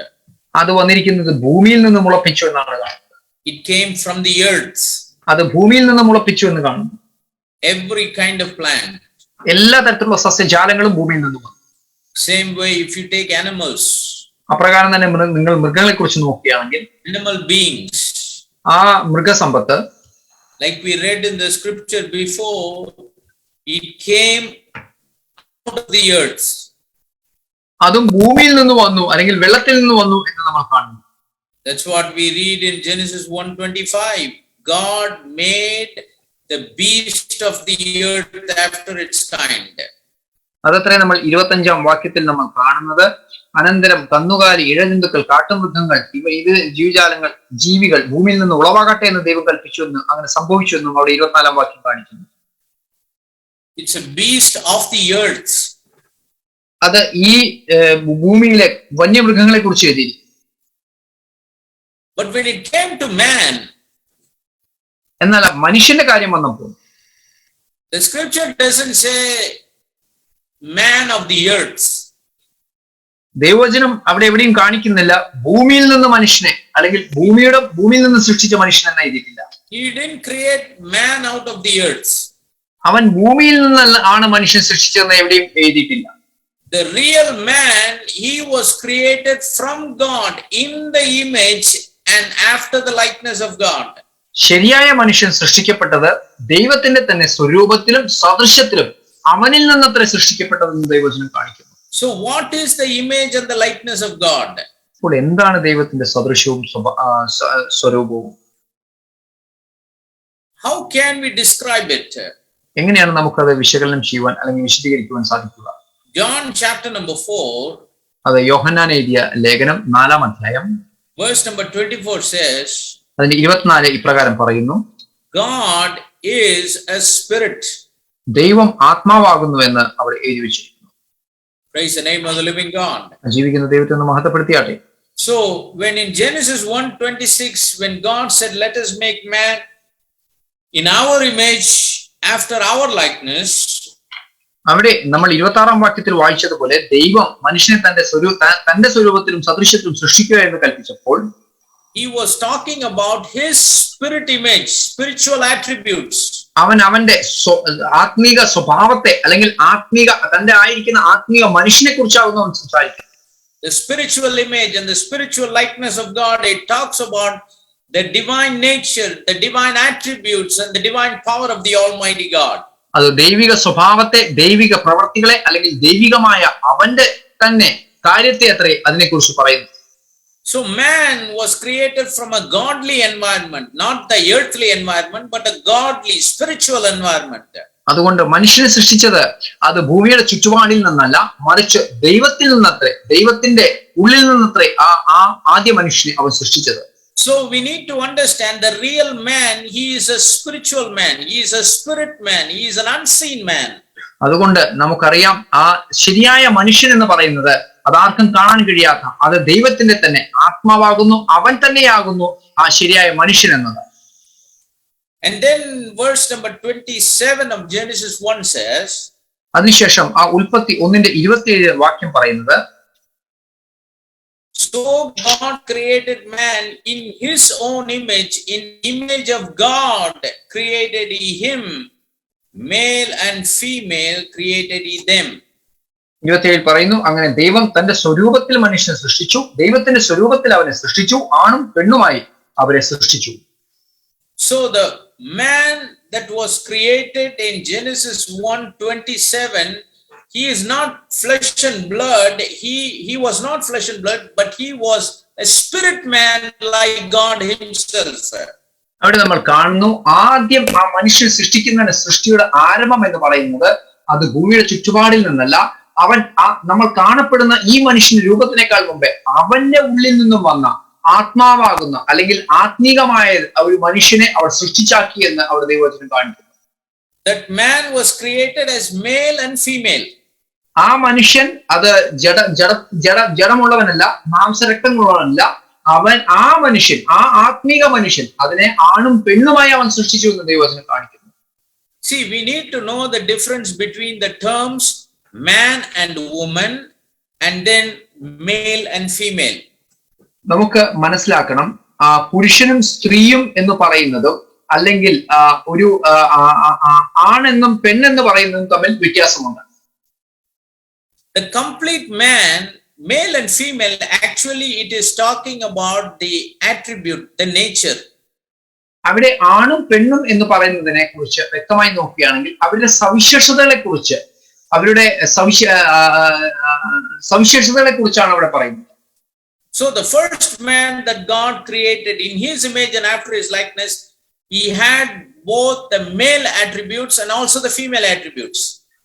അത് വന്നിരിക്കുന്നത് ഭൂമിയിൽ നിന്ന് മുളപ്പിച്ചു എന്നാണ് കാണുന്നത്. It came from the earth. അത് ഭൂമിയിൽ നിന്ന് മുളപ്പിച്ചു എന്ന് കാണുന്നു. Every kind of plant. എല്ലാ തരത്തിലുള്ള സസ്യജാലങ്ങളും ഭൂമിയിൽ നിന്ന് വന്നു. Same way, if you take animals, അപ്രകാരം തന്നെ നിങ്ങൾ മൃഗങ്ങളെ കുറിച്ച് നോക്കുകയാണെങ്കിൽ, animal beings, ആ മൃഗസമ്പത്ത്, like we read in the scripture before, it came out of the earth. അതും ഭൂമിയിൽ നിന്ന് വന്നു അല്ലെങ്കിൽ വെള്ളത്തിൽ നിന്ന് വന്നു എന്ന് നമ്മൾ കാണുന്നു. That's what we read in Genesis 1:25. God made the beast of the earth after its kind. അതത്രേ നമ്മൾ 25-ാം വാക്യത്തിൽ നമ്മൾ കാണുന്നത്. അനന്തരം കന്നുകാലി, ഇഴജന്തുക്കൾ, കാട്ടുമൃഗങ്ങൾ, ഇത് ജീവികൾ ഭൂമിയിൽ നിന്ന് ഉളവാകട്ടെ എന്ന് ദൈവം കൽപ്പിച്ചു എന്ന്, അങ്ങനെ സംഭവിച്ചു എന്നും അവിടെ 24-ാം വാക്യം കാണിക്കുന്നു. It's a beast of the earth. അത് ഈ ഭൂമിയിലെ വന്യമൃഗങ്ങളെ കുറിച്ച് എഴുതിയിരിക്കുന്നു. But when it came to man, എന്നാൽ മനുഷ്യന്റെ കാര്യം വന്നപ്പോൾ, the scripture doesn't say man of the earth. ദൈവവചനം അവിടെ എവിടെയും കാണിക്കുന്നില്ല ഭൂമിയിൽ നിന്ന് മനുഷ്യനെ, അല്ലെങ്കിൽ ഭൂമിയിൽ നിന്ന് സൃഷ്ടിച്ച മനുഷ്യൻ എന്ന് എഴുതിയിട്ടില്ല. He didn't create man out of the earth. അവൻ ഭൂമിയിൽ നിന്ന് ആണ് മനുഷ്യൻ സൃഷ്ടിച്ചതെന്ന് എവിടെയും എഴുതിയിട്ടില്ല. The real man, he was created from God in the image and after the likeness of God. ശരിയായ മനുഷ്യൻ സൃഷ്ടിക്കപ്പെട്ടത് ദൈവത്തിന്റെ തന്നെ സ്വരൂപത്തിലും സദൃശ്യത്തിലും അവനിൽ നിന്നത്ര സൃഷ്ടിക്കപ്പെട്ടതെന്ന് ദൈവവചനം കാണിക്കുന്നു. So what is the image and the likeness of God? അപ്പോൾ എന്താണ് ദൈവത്തിന്റെ സദൃശ്യവും സ്വരൂപവും? How can we describe it? എങ്ങനെയാണ് നമുക്കത് വിശകലനം ചെയ്യുവാൻ അല്ലെങ്കിൽ വിശദീകരിക്കുവാൻ സാധിക്കുക? John chapter number 4, അത് യോഹന്നാൻ എഴുതിയ ലേഖനം 4-ാം അധ്യായം verse number 24 says, അതിന്റെ 24 ഇപ്രകാരം പറയുന്നു, God is a spirit. ദൈവം ആത്മാവാകുന്നു എന്ന് അവിടെ എഴുതി വെച്ചിരിക്കുന്നു. Praise the name of the living God. ജീവിക്കുന്ന ദൈവത്തെ ഒന്ന് മഹത്വപ്പെടുത്തിയാട്ടെ. So when in Genesis 1:26, when God said, let us make man in our image after our likeness, അവിടെ നമ്മൾ 26-ാം വാക്യത്തിൽ വായിച്ചതുപോലെ ദൈവം മനുഷ്യനെ തന്റെ സ്വരൂപത്തിലും സദൃശ്യത്തിലും സൃഷ്ടിക്കുക എന്ന് കൽപ്പിച്ചപ്പോൾ, he was talking about his spirit image, spiritual attributes. അവന്റെ ആത്മീക സ്വഭാവത്തെ അല്ലെങ്കിൽ തന്റെ ആയിരിക്കുന്ന ആത്മീക മനുഷ്യനെ കുറിച്ചാകുന്നു അവൻ സംസാരിക്കുന്നത്. the spiritual image and the spiritual likeness of God, it talks about the divine nature, the divine attributes, and the divine power of the Almighty God. അത് ദൈവിക സ്വഭാവത്തെ, ദൈവിക പ്രവർത്തികളെ, അല്ലെങ്കിൽ ദൈവികമായ അവന്റെ തന്നെ കാര്യത്തെ അത്രേ അതിനെക്കുറിച്ച് പറയുന്നു. So man was created from a godly environment, not the earthly environment, but a godly spiritual environment. അതുകൊണ്ട് മനുഷ്യനെ സൃഷ്ടിച്ചത് അത് ഭൂമിയുടെ ചുറ്റുപാടിൽ നിന്നല്ല, മറിച്ച് ദൈവത്തിൽ നിന്നത്രേ, ദൈവത്തിന്റെ ഉള്ളിൽ നിന്നത്രേ ആ ആദ്യ മനുഷ്യനെ അവൻ സൃഷ്ടിച്ചത്. So we need to understand the real man, he is a spiritual man, he is a spirit man, he is an unseen man. അതുകൊണ്ട് നമുക്കറിയാം ആ ശരിയായ മനുഷ്യൻ എന്ന് പറയുന്നത് അതാർക്കും കാണാൻ കഴിയാത്ത, അത് ദൈവത്തിന്റെ തന്നെ ആത്മാവാകുന്നു, അവൻ തന്നെയാകുന്നു ആ ശരിയായ മനുഷ്യൻ എന്നത്. And then verse number 27 of Genesis 1 says, അതിനുശേഷം ആ ഉൽപ്പത്തി 1:27 വാക്യം പറയുന്നത്, so God created man in his own image, in image of God created he him, male and female created he them. 27 പറയുന്നു, അങ്ങനെ ദൈവം തന്റെ സ്വരൂപത്തിൽ മനുഷ്യനെ സൃഷ്ടിച്ചു, ദൈവത്തിന്റെ സ്വരൂപത്തിൽ അവനെ സൃഷ്ടിച്ചു, ആണും പെണ്ണുമായി അവരെ സൃഷ്ടിച്ചു. So the man that was created in Genesis 1:27, he is not flesh and blood, he was not flesh and blood, but he was a spirit man like God himself. അവിടെ നമ്മൾ കാണുന്നു, ആദ്യം ആ മനുഷ്യൻ സൃഷ്ടിക്കുന്ന സൃഷ്ടിയുടെ ആരംഭം എന്ന് പറയുന്നത് അത് ഭൂമിയുടെ ചുറ്റുപാടിൽ നിന്നല്ല, അവൻ നമ്മൾ കാണപ്പെടുന്ന ഈ മനുഷ്യന്റെ രൂപത്തിനേക്കാൾ മുമ്പേ അവന്റെ ഉള്ളിൽ നിന്നും വന്ന ആത്മാവാകുന്ന അല്ലെങ്കിൽ ആത്മീകമായ ഒരു മനുഷ്യനെ അവർ സൃഷ്ടിച്ചാക്കി എന്ന് അവിടെ ദൈവവചനം കാണിക്കുന്നു. That man was created as male and female. ആ മനുഷ്യൻ അത് ജഡമുള്ളവനല്ല, മാംസരക്തങ്ങളുള്ളവനല്ല, അവൻ ആ മനുഷ്യൻ, ആ ആത്മീക മനുഷ്യൻ, അതിനെ ആണും പെണ്ണുമായി അവൻ സൃഷ്ടിച്ചു എന്ന് ദൈവവചനം കാണിക്കുന്നു. See, we need to know the difference between the terms man and woman and then male and female. നമുക്ക് മനസ്സിലാക്കണം, പുരുഷനും സ്ത്രീയും എന്ന് പറയുന്നതും അല്ലെങ്കിൽ ഒരു ആണെന്നും പെണ്ണെന്ന് പറയുന്നതും തമ്മിൽ വ്യത്യാസമുണ്ട്. The complete man, male and female, actually it is talking about the attribute, the nature. അവിടെ ആണും പെണ്ണും എന്ന് പറയുന്നതിനെ കുറിച്ച് വ്യക്തമായി നോക്കുകയാണെങ്കിൽ അവരുടെ സവിശേഷതകളെ കുറിച്ച്, അവരുടെ സവിശേഷതകളെ കുറിച്ചാണ് അവിടെ പറയുന്നത്. So the first man that God created in his image and after his likeness, he had both the male attributes and also the female attributes.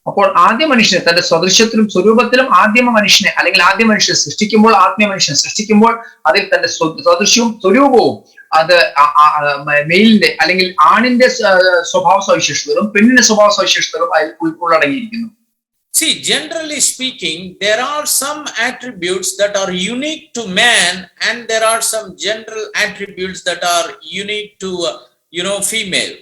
അപ്പോൾ ആദ്യ മനുഷ്യനെ തന്റെ സദൃശ്യത്തിലും സ്വരൂപത്തിലും ആദ്യ മനുഷ്യനെ അല്ലെങ്കിൽ ആദ്യ മനുഷ്യനെ സൃഷ്ടിക്കുമ്പോൾ, ആത്മീയ മനുഷ്യനെ സൃഷ്ടിക്കുമ്പോൾ അതിൽ തന്റെ സദൃശ്യവും സ്വരൂപവും അത് മെയിലിന്റെ അല്ലെങ്കിൽ ആണിന്റെ സ്വഭാവ സവിശേഷതകളും പെണ്ണിന്റെ സ്വഭാവ സവിശേഷതകളും അതിൽ ഉള്ളടങ്ങിയിരിക്കുന്നു. See, generally speaking, there are some attributes that are unique to man and there are some general attributes that are unique to, female.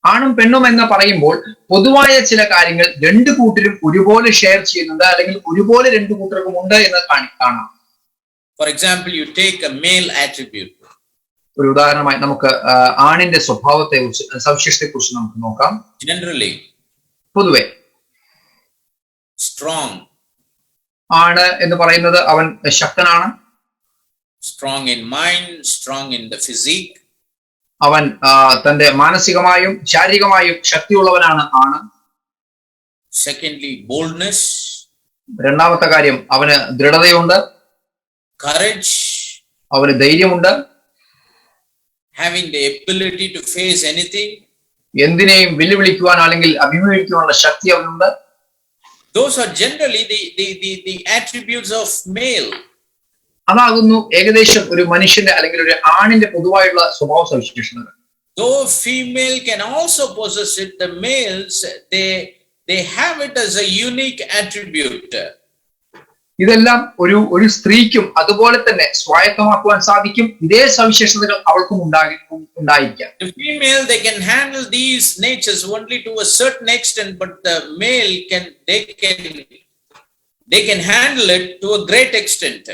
ആണും പെണ്ണും എന്ന് പറയുമ്പോൾ പൊതുവായ ചില കാര്യങ്ങൾ രണ്ടു കൂട്ടരും ഒരുപോലെ ഷെയർ ചെയ്യുന്നുണ്ട്, അല്ലെങ്കിൽ ഒരുപോലെ രണ്ടു കൂട്ടർക്കും ഉണ്ട് എന്ന് കാണാം. For example, you take a male attribute. ഒരു ഉദാഹരണമായി നമുക്ക് ആണിന്റെ സ്വഭാവത്തെ കുറിച്ച്, സവിശേഷതയെ കുറിച്ച് നമുക്ക് നോക്കാം. Generally, പൊതുവെ strong. ആണ് എന്ന് പറയുന്നത് അവൻ ശക്തനാണ്, strong in mind, strong in the physique. അവൻ തന്റെ മാനസികമായും ശാരീരികമായും ശക്തിയുള്ളവനാണ് ആണ്. Secondly, boldness. രണ്ടാമത്തെ കാര്യം, അവന് ദൃഢതയുണ്ട്, courage, അവന് ധൈര്യമുണ്ട്, having the ability to face anything. എന്തിനേയും വെല്ലുവിളിക്കുവാൻ അല്ലെങ്കിൽ അഭിമുഖീകരിക്കുവാനുള്ള ശക്തി അവനുണ്ട്. Those are generally the attributes of male. അതാകുന്നു ഏകദേശം ഒരു മനുഷ്യന്റെ അല്ലെങ്കിൽ ഒരു ആണിന്റെ പൊതുവായുള്ള സ്വഭാവ സവിശേഷതകൾ. Though female can also possess it, the males they have it as a unique attribute. ഇതെല്ലാം ഒരു സ്ത്രീക്കും അതുപോലെ തന്നെ സ്വായത്തമാക്കുവാൻ സാധിക്കും. ഇതേ സവിശേഷതകൾ അവൾക്കും ഉണ്ടായിരിക്കാം. The female, they can handle these natures only to a certain extent, but the male they can handle it to a great extent.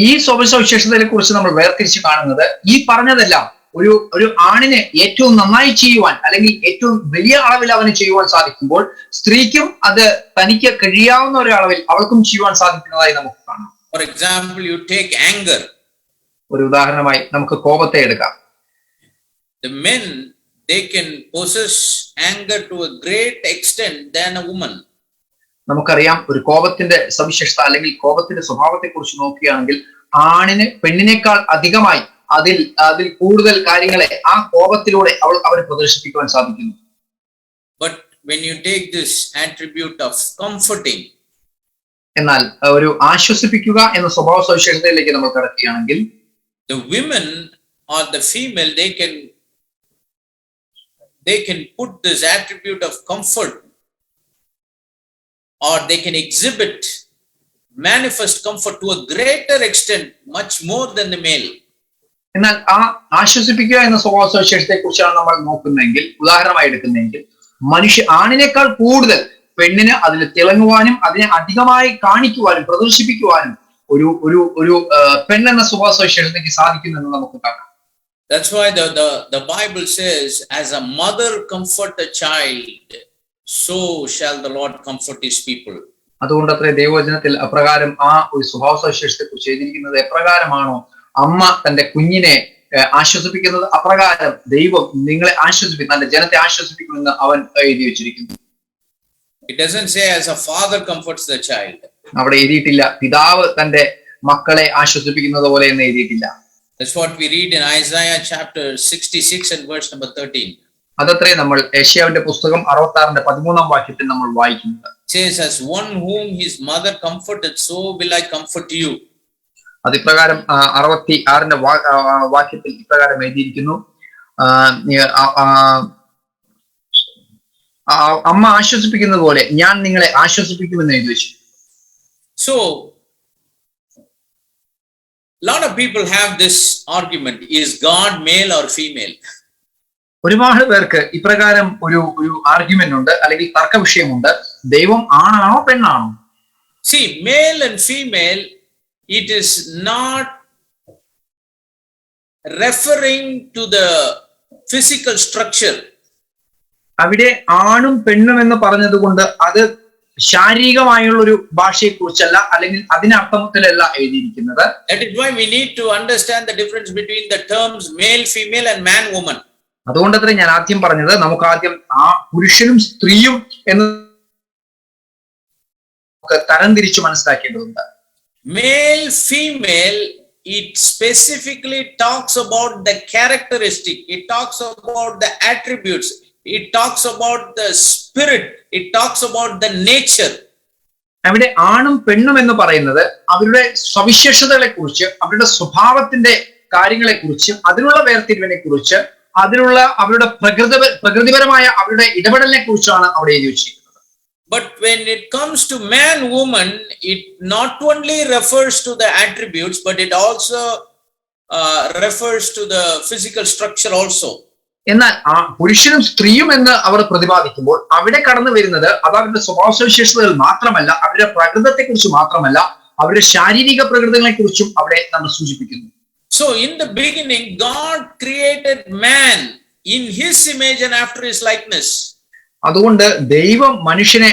ഈ സ്വഭാവസവിശേഷതയെ കുറിച്ച് നമ്മൾ വേർതിരിച്ച് കാണുന്നത് ഈ പറഞ്ഞതെല്ലാം ഒരു ആണിനെ ഏറ്റവും നന്നായി ചെയ്യുവാൻ അല്ലെങ്കിൽ ഏറ്റവും വലിയ അളവിൽ അവന് ചെയ്യുവാൻ സാധിക്കുമ്പോൾ സ്ത്രീക്കും അത് തനിക്ക് കഴിയാവുന്ന ഒരു അളവിൽ അവൾക്കും ചെയ്യുവാൻ സാധിക്കുന്നതായി നമുക്ക് കാണാം. For example, you take anger. ഒരു ഉദാഹരണമായി നമുക്ക് കോപത്തെ എടുക്കാം. The men, they can possess anger to a great extent than a woman. നമുക്കറിയാം ഒരു കോപത്തിന്റെ സവിശേഷത അല്ലെങ്കിൽ കോപത്തിന്റെ സ്വഭാവത്തെ കുറിച്ച് നോക്കുകയാണെങ്കിൽ ആണിന് പെണ്ണിനേക്കാൾ അധികമായി അതിൽ കൂടുതൽ കാര്യങ്ങളെ ആ കോപത്തിലൂടെ അവരെ പ്രദർശിപ്പിക്കുവാൻ സാധിക്കുന്നു. But when you take this attribute of comforting, എന്നാൽ ഒരു ആശ്വസിപ്പിക്കുക എന്ന സ്വഭാവ സവിശേഷതയിലേക്ക് നമ്മൾ കടക്കുകയാണെങ്കിൽ the women or the female, they can put this attribute of comfort, or they can manifest comfort to a greater extent, much more than the male. എന്നാൽ ആ ആശ്വസിപ്പിക്കുക എന്ന സ്വഭാവ സവിശേഷതയെ കുറിച്ചാണ് നമ്മൾ നോക്കുന്നതെങ്കിൽ, ഉദാഹരണമായി എടുക്കുന്നതെങ്കിൽ, ആണിനേക്കാൾ കൂടുതൽ പെണ്ണിന് അതിൽ തിളങ്ങുവാനും അതിനെ അധികമായി കാണിക്കുവാനും പ്രദർശിപ്പിക്കുവാനും ഒരു പെണ്ണെന്ന സ്വഭാവ സവിശേഷതയ്ക്ക് സാധിക്കുമെന്ന് നമുക്ക് കാണാം. That's why the Bible says, as a mother comfort a child, so shall the Lord comfort his people. അതുകൊണ്ട് അത്ര ദൈവവചനത്തിൽ അപ്രകാരം ആ ഒരു സ്വഭാവ സവിശേഷത്തെ കുറിച്ച് എഴുതിയിരിക്കുന്നത് എപ്രകാരമാണോ അമ്മ തന്റെ കുഞ്ഞിനെ ആശ്വസിപ്പിക്കുന്നത്, അപ്രകാരം ദൈവം നിങ്ങളെ ആശ്വസിപ്പിക്കും, തന്റെ ജനത്തെ ആശ്വസിപ്പിക്കുമെന്ന് അവൻ എഴുതി വെച്ചിരിക്കുന്നു. It doesn't say as a father comforts the child. അവിടെ എഴുതിയിട്ടില്ല പിതാവ് തന്റെ മക്കളെ ആശ്വസിപ്പിക്കുന്നത് പോലെ എന്ന് എഴുതിയിട്ടില്ല. That's what we read in Isaiah chapter 66 and verse number 13. അതത്രേ നമ്മൾ യെശയ്യാവിന്റെ പുസ്തകം 66-13 വാക്യത്തിൽ നമ്മൾ വായിക്കുന്നത്. It says, as one whom his mother comforted, so will I comfort you. അതിപ്രകാരം 66 വാക്യത്തിൽ ഇപ്രകാരം എഴുതിയിരിക്കുന്നു, അമ്മ ആശ്വസിപ്പിക്കുന്നത് പോലെ ഞാൻ നിങ്ങളെ ആശ്വസിപ്പിക്കുമെന്ന് എഴുതി വെച്ചു. So a lot of people have this argument, is God male or female? ഒരുപാട് പേർക്ക് ഇപ്രകാരം ഒരു ആർഗ്യുമെന്റ് ഉണ്ട്, അല്ലെങ്കിൽ തർക്ക വിഷയമുണ്ട്, ദൈവം ആണാണോ പെണ്ണാണോ? See, male and female, it is not referring to the physical structure. അവിടെ ആണും പെണ്ണും എന്ന് പറഞ്ഞതുകൊണ്ട് അത് ശാരീരികമായുള്ള ഒരു ഭാഷയെ കുറിച്ചല്ല, അല്ലെങ്കിൽ അതിനർത്ഥത്തിലല്ല എഴുതിയിരിക്കുന്നത്. That is why we need to understand the difference between the terms male, female and man, woman. അതുകൊണ്ടത്ര ഞാൻ ആദ്യം പറഞ്ഞത് നമുക്ക് ആദ്യം ആ പുരുഷനും സ്ത്രീയും എന്ന് തരംതിരിച്ചു മനസ്സിലാക്കേണ്ടതുണ്ട്. Male, female, it specifically talks about the characteristic, it talks about the attributes, it talks about the spirit, it talks about the nature. അവിടെ ആണും പെണ്ണും എന്ന് പറയുന്നത് അവരുടെ സവിശേഷതകളെ കുറിച്ച്, അവരുടെ സ്വഭാവത്തിന്റെ കാര്യങ്ങളെ കുറിച്ച്, അതിനുള്ള വേർതിരിവിനെ കുറിച്ച്, അതിനുള്ള അവരുടെ പ്രകൃതിപരമായ അവരുടെ ഇടപെടലിനെ കുറിച്ചാണ് അവിടെ എഴുതി വെച്ചിരിക്കുന്നത്. But when it comes to man, woman, it not only refers to the attributes, but it also refers to the physical structure also. എന്നാൽ ആ പുരുഷനും സ്ത്രീയും എന്ന് അവർ പ്രതിപാദിക്കുമ്പോൾ അവിടെ കടന്നു വരുന്നത് അത് അവരുടെ സ്വഭാവ സവിശേഷതകൾ മാത്രമല്ല, അവരുടെ പ്രകൃതത്തെ കുറിച്ച് മാത്രമല്ല, അവരുടെ ശാരീരിക പ്രകൃതങ്ങളെ കുറിച്ചും അവിടെ നമ്മൾ സൂചിപ്പിക്കുന്നു. So in the beginning, God created man in his image and after his likeness. അതുകൊണ്ട് ദൈവം മനുഷ്യനെ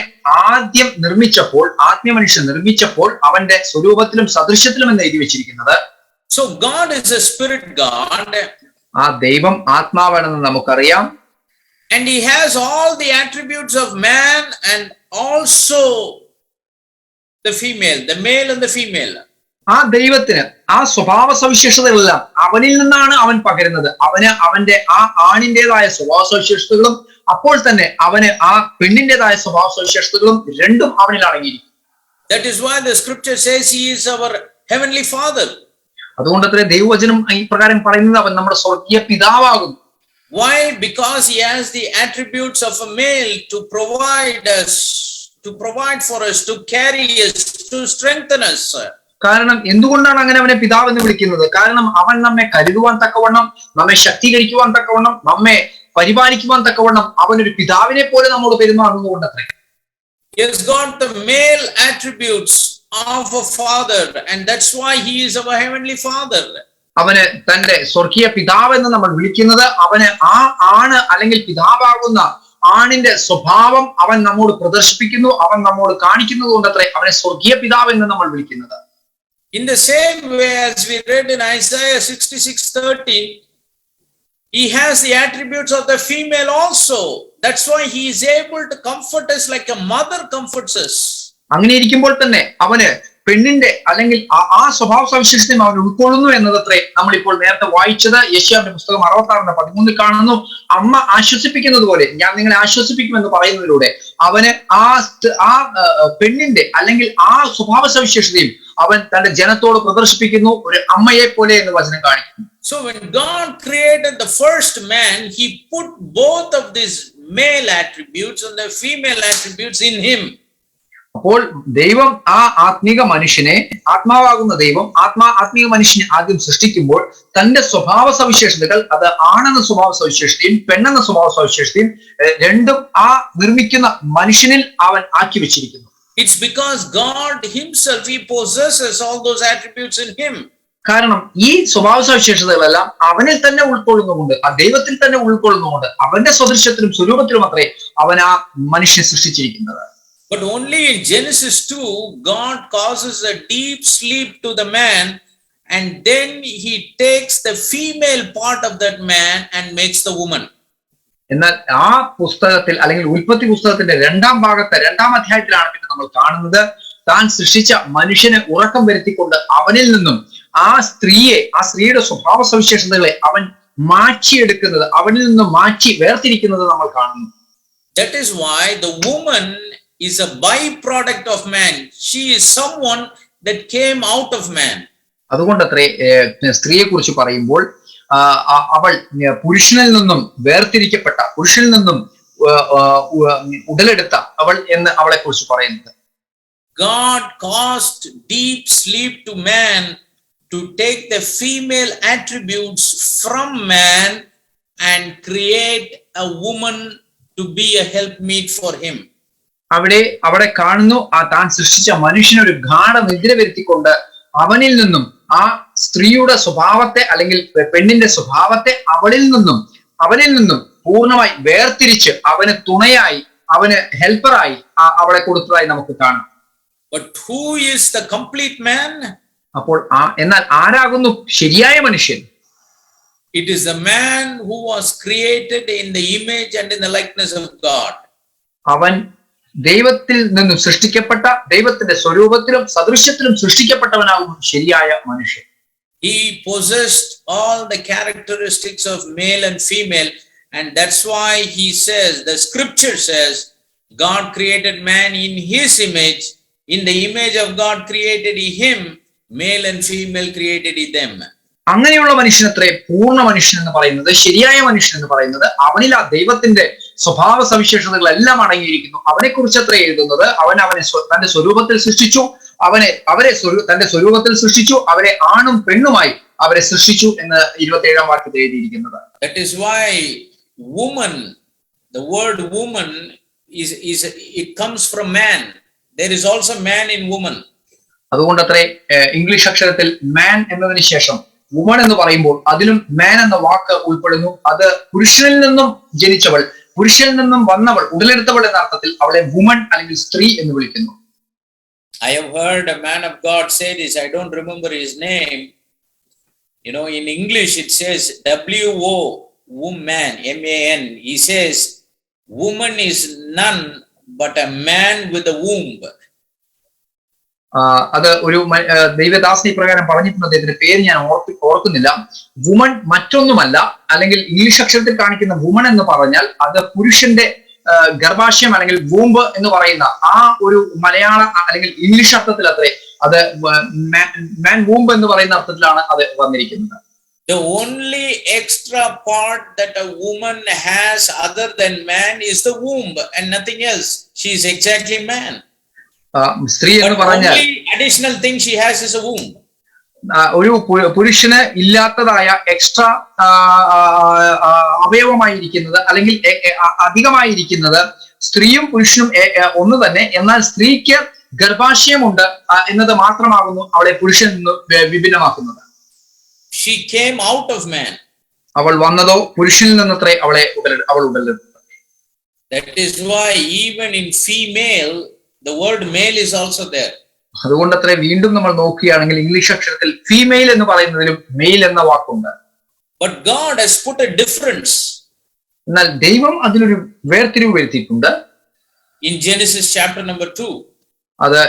ആദ്യം നിർമ്മിച്ചപ്പോൾ, ആത്മീയമനുഷ്യനെ നിർമ്മിച്ചപ്പോൾ അവന്റെ സ്വരൂപത്തിലും സദൃശ്യത്തിലും എന്ന് എഴുതി വെച്ചിരിക്കുന്നത്. So God is a spirit God. ആ ദൈവം ആത്മാവാണെന്ന് നമുക്കറിയാം. And he has all the attributes of man and also the female, the male and the female. ആ ദൈവത്തിന് ആ സ്വഭാവ സവിശേഷതകളെല്ലാം അവനിൽ നിന്നാണ് അവൻ പകരുന്നത്. അവന് അവന്റെ ആ ആണിൻ്റെതായ സ്വഭാവ സവിശേഷതകളും അപ്പോൾ തന്നെ അവന് ആ പെണ്ണിൻ്റെതായ സ്വഭാവ സവിശേഷതകളും രണ്ടും അവനിൽ അടങ്ങിയിരിക്കും. That is why the scripture says he is our heavenly father. അതുകൊണ്ട് അത്ര ദൈവവചനം ഈ പ്രകാരം പറയുന്നത് അവൻ നമ്മുടെ സ്വർഗീയ പിതാവാകുന്നു. Why? Because he has the attributes of a male to provide for us, to carry us, to strengthen us. കാരണം എന്തുകൊണ്ടാണ് അങ്ങനെ അവനെ പിതാവ് എന്ന് വിളിക്കുന്നത്? കാരണം അവൻ നമ്മെ കരുതുവാൻ തക്കവണ്ണം, നമ്മെ ശക്തീകരിക്കുവാൻ തക്കവണ്ണം, നമ്മെ പരിപാലിക്കുവാൻ തക്കവണ്ണം അവൻ ഒരു പിതാവിനെ പോലെ നമ്മോട് പെരുമാറുന്നതുകൊണ്ട് അത്രേ. He has got the male attributes of a father, and that's why he is our heavenly father. അവന് തന്റെ സ്വർഗീയ പിതാവ് എന്ന് നമ്മൾ വിളിക്കുന്നത് അവന് ആ ആണ് അല്ലെങ്കിൽ പിതാവാകുന്ന ആണിന്റെ സ്വഭാവം അവൻ നമ്മോട് പ്രദർശിപ്പിക്കുന്നു, അവൻ നമ്മോട് കാണിക്കുന്നത് കൊണ്ട് അത്രേ അവനെ സ്വർഗീയ പിതാവ് എന്ന് നമ്മൾ വിളിക്കുന്നത്. In the same way, as we read in Isaiah 66:13, he has the attributes of the female also. That's why he is able to comfort us like a mother comforts us. അങ്ങനെ ഇരിക്കുമ്പോൾ തന്നെ അവന് പെണ്ണിന്റെ അല്ലെങ്കിൽ ആ സ്വഭാവ സവിശേഷതയും അവൻ ഉൾക്കൊള്ളുന്നു എന്നതത്രേ നമ്മളിപ്പോൾ നേരത്തെ വായിച്ചത് യെശയ്യാവിന്റെ പുസ്തകം 66:13 കാണുന്നു. അമ്മ ആശ്വസിപ്പിക്കുന്നത് പോലെ ഞാൻ നിങ്ങളെ ആശ്വസിപ്പിക്കുമെന്ന് പറയുന്നതിലൂടെ അവന് ആ പെണ്ണിന്റെ അല്ലെങ്കിൽ ആ സ്വഭാവ സവിശേഷതയും അവൻ തന്റെ ജനത്തോട് പ്രദർശിപ്പിക്കുന്നു, ഒരു അമ്മയെ പോലെ എന്ന് വചനം കാണിക്കുന്നു. So when God created the first man, he put both of these male attributes and the female attributes in him. അപ്പോൾ ദൈവം ആ ആത്മീക മനുഷ്യനെ, ആത്മാവാകുന്ന ദൈവം ആത്മീക മനുഷ്യനെ ആദ്യം സൃഷ്ടിക്കുമ്പോൾ തന്റെ സ്വഭാവ സവിശേഷതകൾ, അത് ആണെന്ന സ്വഭാവ സവിശേഷതയും പെണ്ണെന്ന സ്വഭാവ സവിശേഷതയും രണ്ടും ആ നിർമ്മിക്കുന്ന മനുഷ്യനിൽ അവൻ ആക്കി വെച്ചിരിക്കുന്നു. It's because God himself, he possesses all those attributes in him. കാരണം ഈ സ്വഭാവ സവിശേഷതകളെല്ലാം അവനിൽ തന്നെ ഉൾക്കൊള്ളുന്നുകൊണ്ട്, ആ ദൈവത്തിൽ തന്നെ ഉൾക്കൊള്ളുന്നുകൊണ്ട് അവന്റെ സ്വദൃശ്യത്തിലും സ്വരൂപത്തിലും അത്രേ അവൻ ആ മനുഷ്യനെ സൃഷ്ടിച്ചിരിക്കുന്നത്. But only in Genesis 2, God causes a deep sleep to the man, and then he takes the female part of that man and makes the woman. എന്നാൽ ആ പുസ്തകത്തിൽ അല്ലെങ്കിൽ ഉൽപ്പത്തി പുസ്തകത്തിന്റെ രണ്ടാം അധ്യായത്തിലാണ് പിന്നെ നമ്മൾ കാണുന്നത്, താൻ സൃഷ്ടിച്ച മനുഷ്യനെ ഉറക്കം വരുത്തിക്കൊണ്ട് അവനിൽ നിന്നും ആ സ്ത്രീയുടെ സ്വഭാവ സവിശേഷതകളെ അവൻ മാറ്റിയെടുക്കുന്നത്, അവനിൽ നിന്നും മാറ്റി വേർതിരിക്കുന്നത് നമ്മൾ കാണുന്നു. That is why the woman is a byproduct of man. She is someone that came out of man. അതുകൊണ്ടത്രേ സ്ത്രീയെ കുറിച്ച് പറയുമ്പോൾ അവൾ പുരുഷനിൽ നിന്നും വേർതിരിക്കപ്പെട്ട, പുരുഷനിൽ നിന്നും ഉടലെടുത്ത അവൾ എന്ന് അവളെ കുറിച്ച് പറയുന്നത്. God caused deep sleep to man to take the female attributes from man and create a woman to be a helpmeet for him. അവിടെ കാണുന്നു, ആ താൻ സൃഷ്ടിച്ച മനുഷ്യനൊരു ഗാഢ നിദ്ര വരുത്തിക്കൊണ്ട് അവനിൽ നിന്നും ആ സ്ത്രീയുടെ സ്വഭാവത്തെ അല്ലെങ്കിൽ പെണ്ണിന്റെ സ്വഭാവത്തെ അവനിൽ നിന്നും പൂർണ്ണമായി വേർതിരിച്ച് അവന് തുണയായി, അവന് ഹെൽപ്പറായി അവളെ കൊടുത്തതായി നമുക്ക് കാണാം. But who is the complete man? അപ്പോൾ എന്നാൽ ആരാകുന്നു ശരിയായ മനുഷ്യൻ? It is the man who was created in the image and in the likeness of God. അവൻ ദൈവത്തിൽ നിന്നും സൃഷ്ടിക്കപ്പെട്ട, ദൈവത്തിന്റെ സ്വരൂപത്തിലും സദൃശ്യത്തിലും സൃഷ്ടിക്കപ്പെട്ടവനാകുന്നു ശരിയായ മനുഷ്യൻ. He possessed all the characteristics of male and female, and that's why he says, the scripture says, God created man in his image, in the image of God created he him, male and female created he them. അങ്ങനെയുള്ള മനുഷ്യനത്രേ പൂർണ്ണ മനുഷ്യൻ എന്ന് പറയുന്നത്, ശരിയായ മനുഷ്യൻ എന്ന് പറയുന്നത്. അവനിൽ ആ ദൈവത്തിന്റെ സ്വഭാവ സവിശേഷതകളെല്ലാം അടങ്ങിയിരിക്കുന്നു. അവനെ കുറിച്ചത്രേ എഴുതുന്നത്, അവനെ തന്റെ സ്വരൂപത്തിൽ സൃഷ്ടിച്ചു, അവരെ തന്റെ സ്വരൂപത്തിൽ സൃഷ്ടിച്ചു, അവരെ ആണും പെണ്ണുമായി അവരെ സൃഷ്ടിച്ചു എന്ന് 27-ാം വാക്യത്തിൽ എഴുതിയിരിക്കുന്നത്. That is why woman, the word woman it comes from man. There is also man in woman. അതുകൊണ്ടത്രേ ഇംഗ്ലീഷ് അക്ഷരത്തിൽ മാൻ എന്നതിന് ശേഷം വുമൺ എന്ന് പറയുമ്പോൾ അതിലും മാൻ എന്ന വാക്ക് ഉൾപ്പെടുന്നു. അത് പുരുഷനിൽ നിന്നും ജനിച്ചവൾ, പുരുഷനിൽ നിന്നും വന്നവൾ, ഉടലെടുത്തവൾ എന്ന അർത്ഥത്തിൽ അവളെ വുമൺ അല്ലെങ്കിൽ സ്ത്രീ എന്ന് വിളിക്കുന്നു. I have heard a man of God say this, I don't remember his name. You know, in English it says W-O, woman, M-A-N. He says, woman is none but a man with a womb. അത് ഒരു ദൈവദാസൻ ഇപ്രകാരം പറഞ്ഞിട്ടുണ്ട്, അദ്ദേഹത്തിന്റെ പേര് ഞാൻ ഓർക്കുന്നില്ല. Woman മറ്റൊന്നുമല്ല, അല്ലെങ്കിൽ ഇംഗ്ലീഷ് അക്ഷരത്തിൽ കാണിക്കുന്ന വുമൺ എന്ന് പറഞ്ഞാൽ അത് പുരുഷന്റെ ഗർഭാശയം അല്ലെങ്കിൽ വൂമ്പ് എന്ന് പറയുന്ന ആ ഒരു മലയാള അല്ലെങ്കിൽ ഇംഗ്ലീഷ് അർത്ഥത്തിൽ അത്രേ അത് മാൻ വൂമ്പ് എന്ന് പറയുന്ന അർത്ഥത്തിലാണ് അത് വന്നിരിക്കുന്നത്. The only extra part that a woman has other than man is the womb and nothing else. She is exactly man. സ്ത്രീ എന്ന് പറഞ്ഞാൽ additional thing she has is a womb. ഒരു പുരുഷന് ഇല്ലാത്തതായ എക്സ്ട്രാ അവയവമായിരിക്കുന്നത് അല്ലെങ്കിൽ അധികമായിരിക്കുന്നത് സ്ത്രീയും പുരുഷനും ഒന്ന് തന്നെ, എന്നാൽ സ്ത്രീക്ക് ഗർഭാശയമുണ്ട് എന്നത് മാത്രമാകുന്നു അവളെ പുരുഷനിൽ നിന്ന് വിഭിന്നമാക്കുന്നത്. She came out of man. അവൾ വന്നതോ പുരുഷനിൽ നിന്നത്രേ അവൾ ഉടലെടുത്തത്. That is why even in female the word male is also there. അതുകൊണ്ട് അത്ര വീണ്ടും നമ്മൾ നോക്കുകയാണെങ്കിൽ ഇംഗ്ലീഷ് അക്ഷരത്തിൽ ഫീമെയിൽ എന്ന് പറയുന്നതിലും മെയിൽ എന്ന വാക്കുണ്ട്. But God has put a difference. എന്നാൽ ദൈവം അതിലൊരു വേർതിരിവ് വരുത്തിയിട്ടുണ്ട്. In Genesis chapter number 2. അത്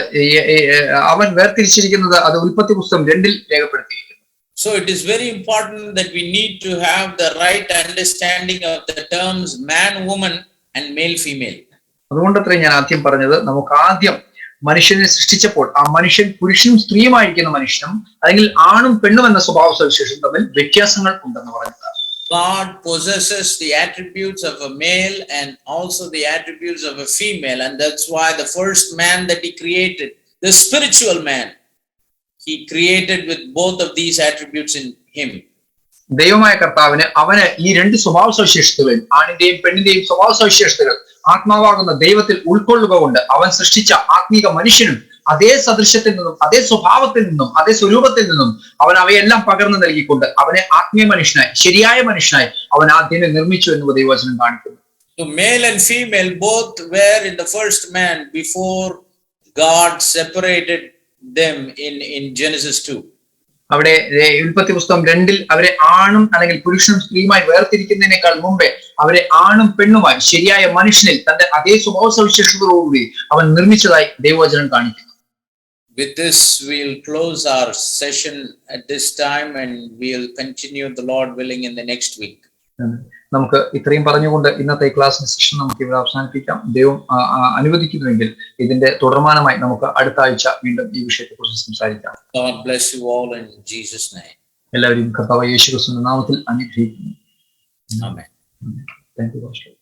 അവൻ വേർതിരിച്ചിരിക്കുന്നത് അത് ഉൽപ്പത്തി പുസ്തകം 2 രേഖപ്പെടുത്തിയിരിക്കുന്നു. So it is very important that we need to have the right understanding of the terms man, woman and male, female. അതുകൊണ്ട് അത്ര ഞാൻ ആദ്യം പറഞ്ഞത്, നമുക്ക് ആദ്യം മനുഷ്യനെ സൃഷ്ടിച്ചപ്പോൾ ആ മനുഷ്യൻ പുരുഷനും സ്ത്രീയുമായിരിക്കുന്ന മനുഷ്യനും അല്ലെങ്കിൽ ആണും പെണ്ണും എന്ന സ്വഭാവ സവിശേഷം തമ്മിൽ വ്യത്യാസങ്ങൾ ഉണ്ടെന്ന് പറഞ്ഞത്. God possesses the attributes of a male and also the attributes of a female, and that's why the first man that he created, the spiritual man, he created with both of these attributes in him. ദൈവമായ കർത്താവിന് അവന് ഈ രണ്ട് സ്വഭാവ സവിശേഷതകൾ, ആണിന്റെയും പെണ്ണിന്റെയും സ്വഭാവ സവിശേഷതകൾ ആത്മാവാകുന്ന ദൈവത്തിൽ ഉൾക്കൊള്ളുക കൊണ്ട് അവൻ സൃഷ്ടിച്ച ആത്മീക മനുഷ്യനും അതേ സദൃശ്യത്തിൽ നിന്നും അതേ സ്വഭാവത്തിൽ നിന്നും അതേ സ്വരൂപത്തിൽ നിന്നും അവൻ അവയെല്ലാം പകർന്നു നൽകിക്കൊണ്ട് അവനെ ആത്മീയ മനുഷ്യനായി ശരിയായ മനുഷ്യനായി അവൻ ആദ്യമേ നിർമ്മിച്ചു എന്ന് ദൈവവചനം കാണിക്കുന്നു. So male and female both were in the first man before God separated them in Genesis 2. അവിടെ ഉൽപ്പത്തി പുസ്തകം 2 അവരെ ആണും അല്ലെങ്കിൽ പുരുഷനും സ്ത്രീയുമായി വേർതിരിക്കുന്നതിനേക്കാൾ മുമ്പേ അവരെ ആണും പെണ്ണുമായി ശരിയായ മനുഷ്യനിൽ തന്റെ അതേ സ്വഭാവ സവിശേഷതയോടുകൂടി അവൻ നിർമ്മിച്ചതായി ദൈവവചനം കാണിക്കുന്നു. With this, we'll close our session at this time and we'll continue, the Lord willing, in the next week. നമുക്ക് ഇത്രയും പറഞ്ഞുകൊണ്ട് ഇന്നത്തെ ക്ലാസ്സിന്റെ സെഷൻ നമുക്ക് ഇവിടെ അവസാനിപ്പിക്കാം. ദൈവം അനുവദിക്കുന്നുവെങ്കിൽ ഇതിന്റെ തുടർമാനമായി നമുക്ക് അടുത്ത ആഴ്ച വീണ്ടും ഈ വിഷയത്തെക്കുറിച്ച് സംസാരിക്കാം. God bless you all in Jesus' name. എല്ലാവരും കർത്താവ് യേശു ക്രിസ്തുവിന്റെ നാമത്തിൽ അനുഗ്രഹിക്കുന്നു. Amen. Thank you, Pastor.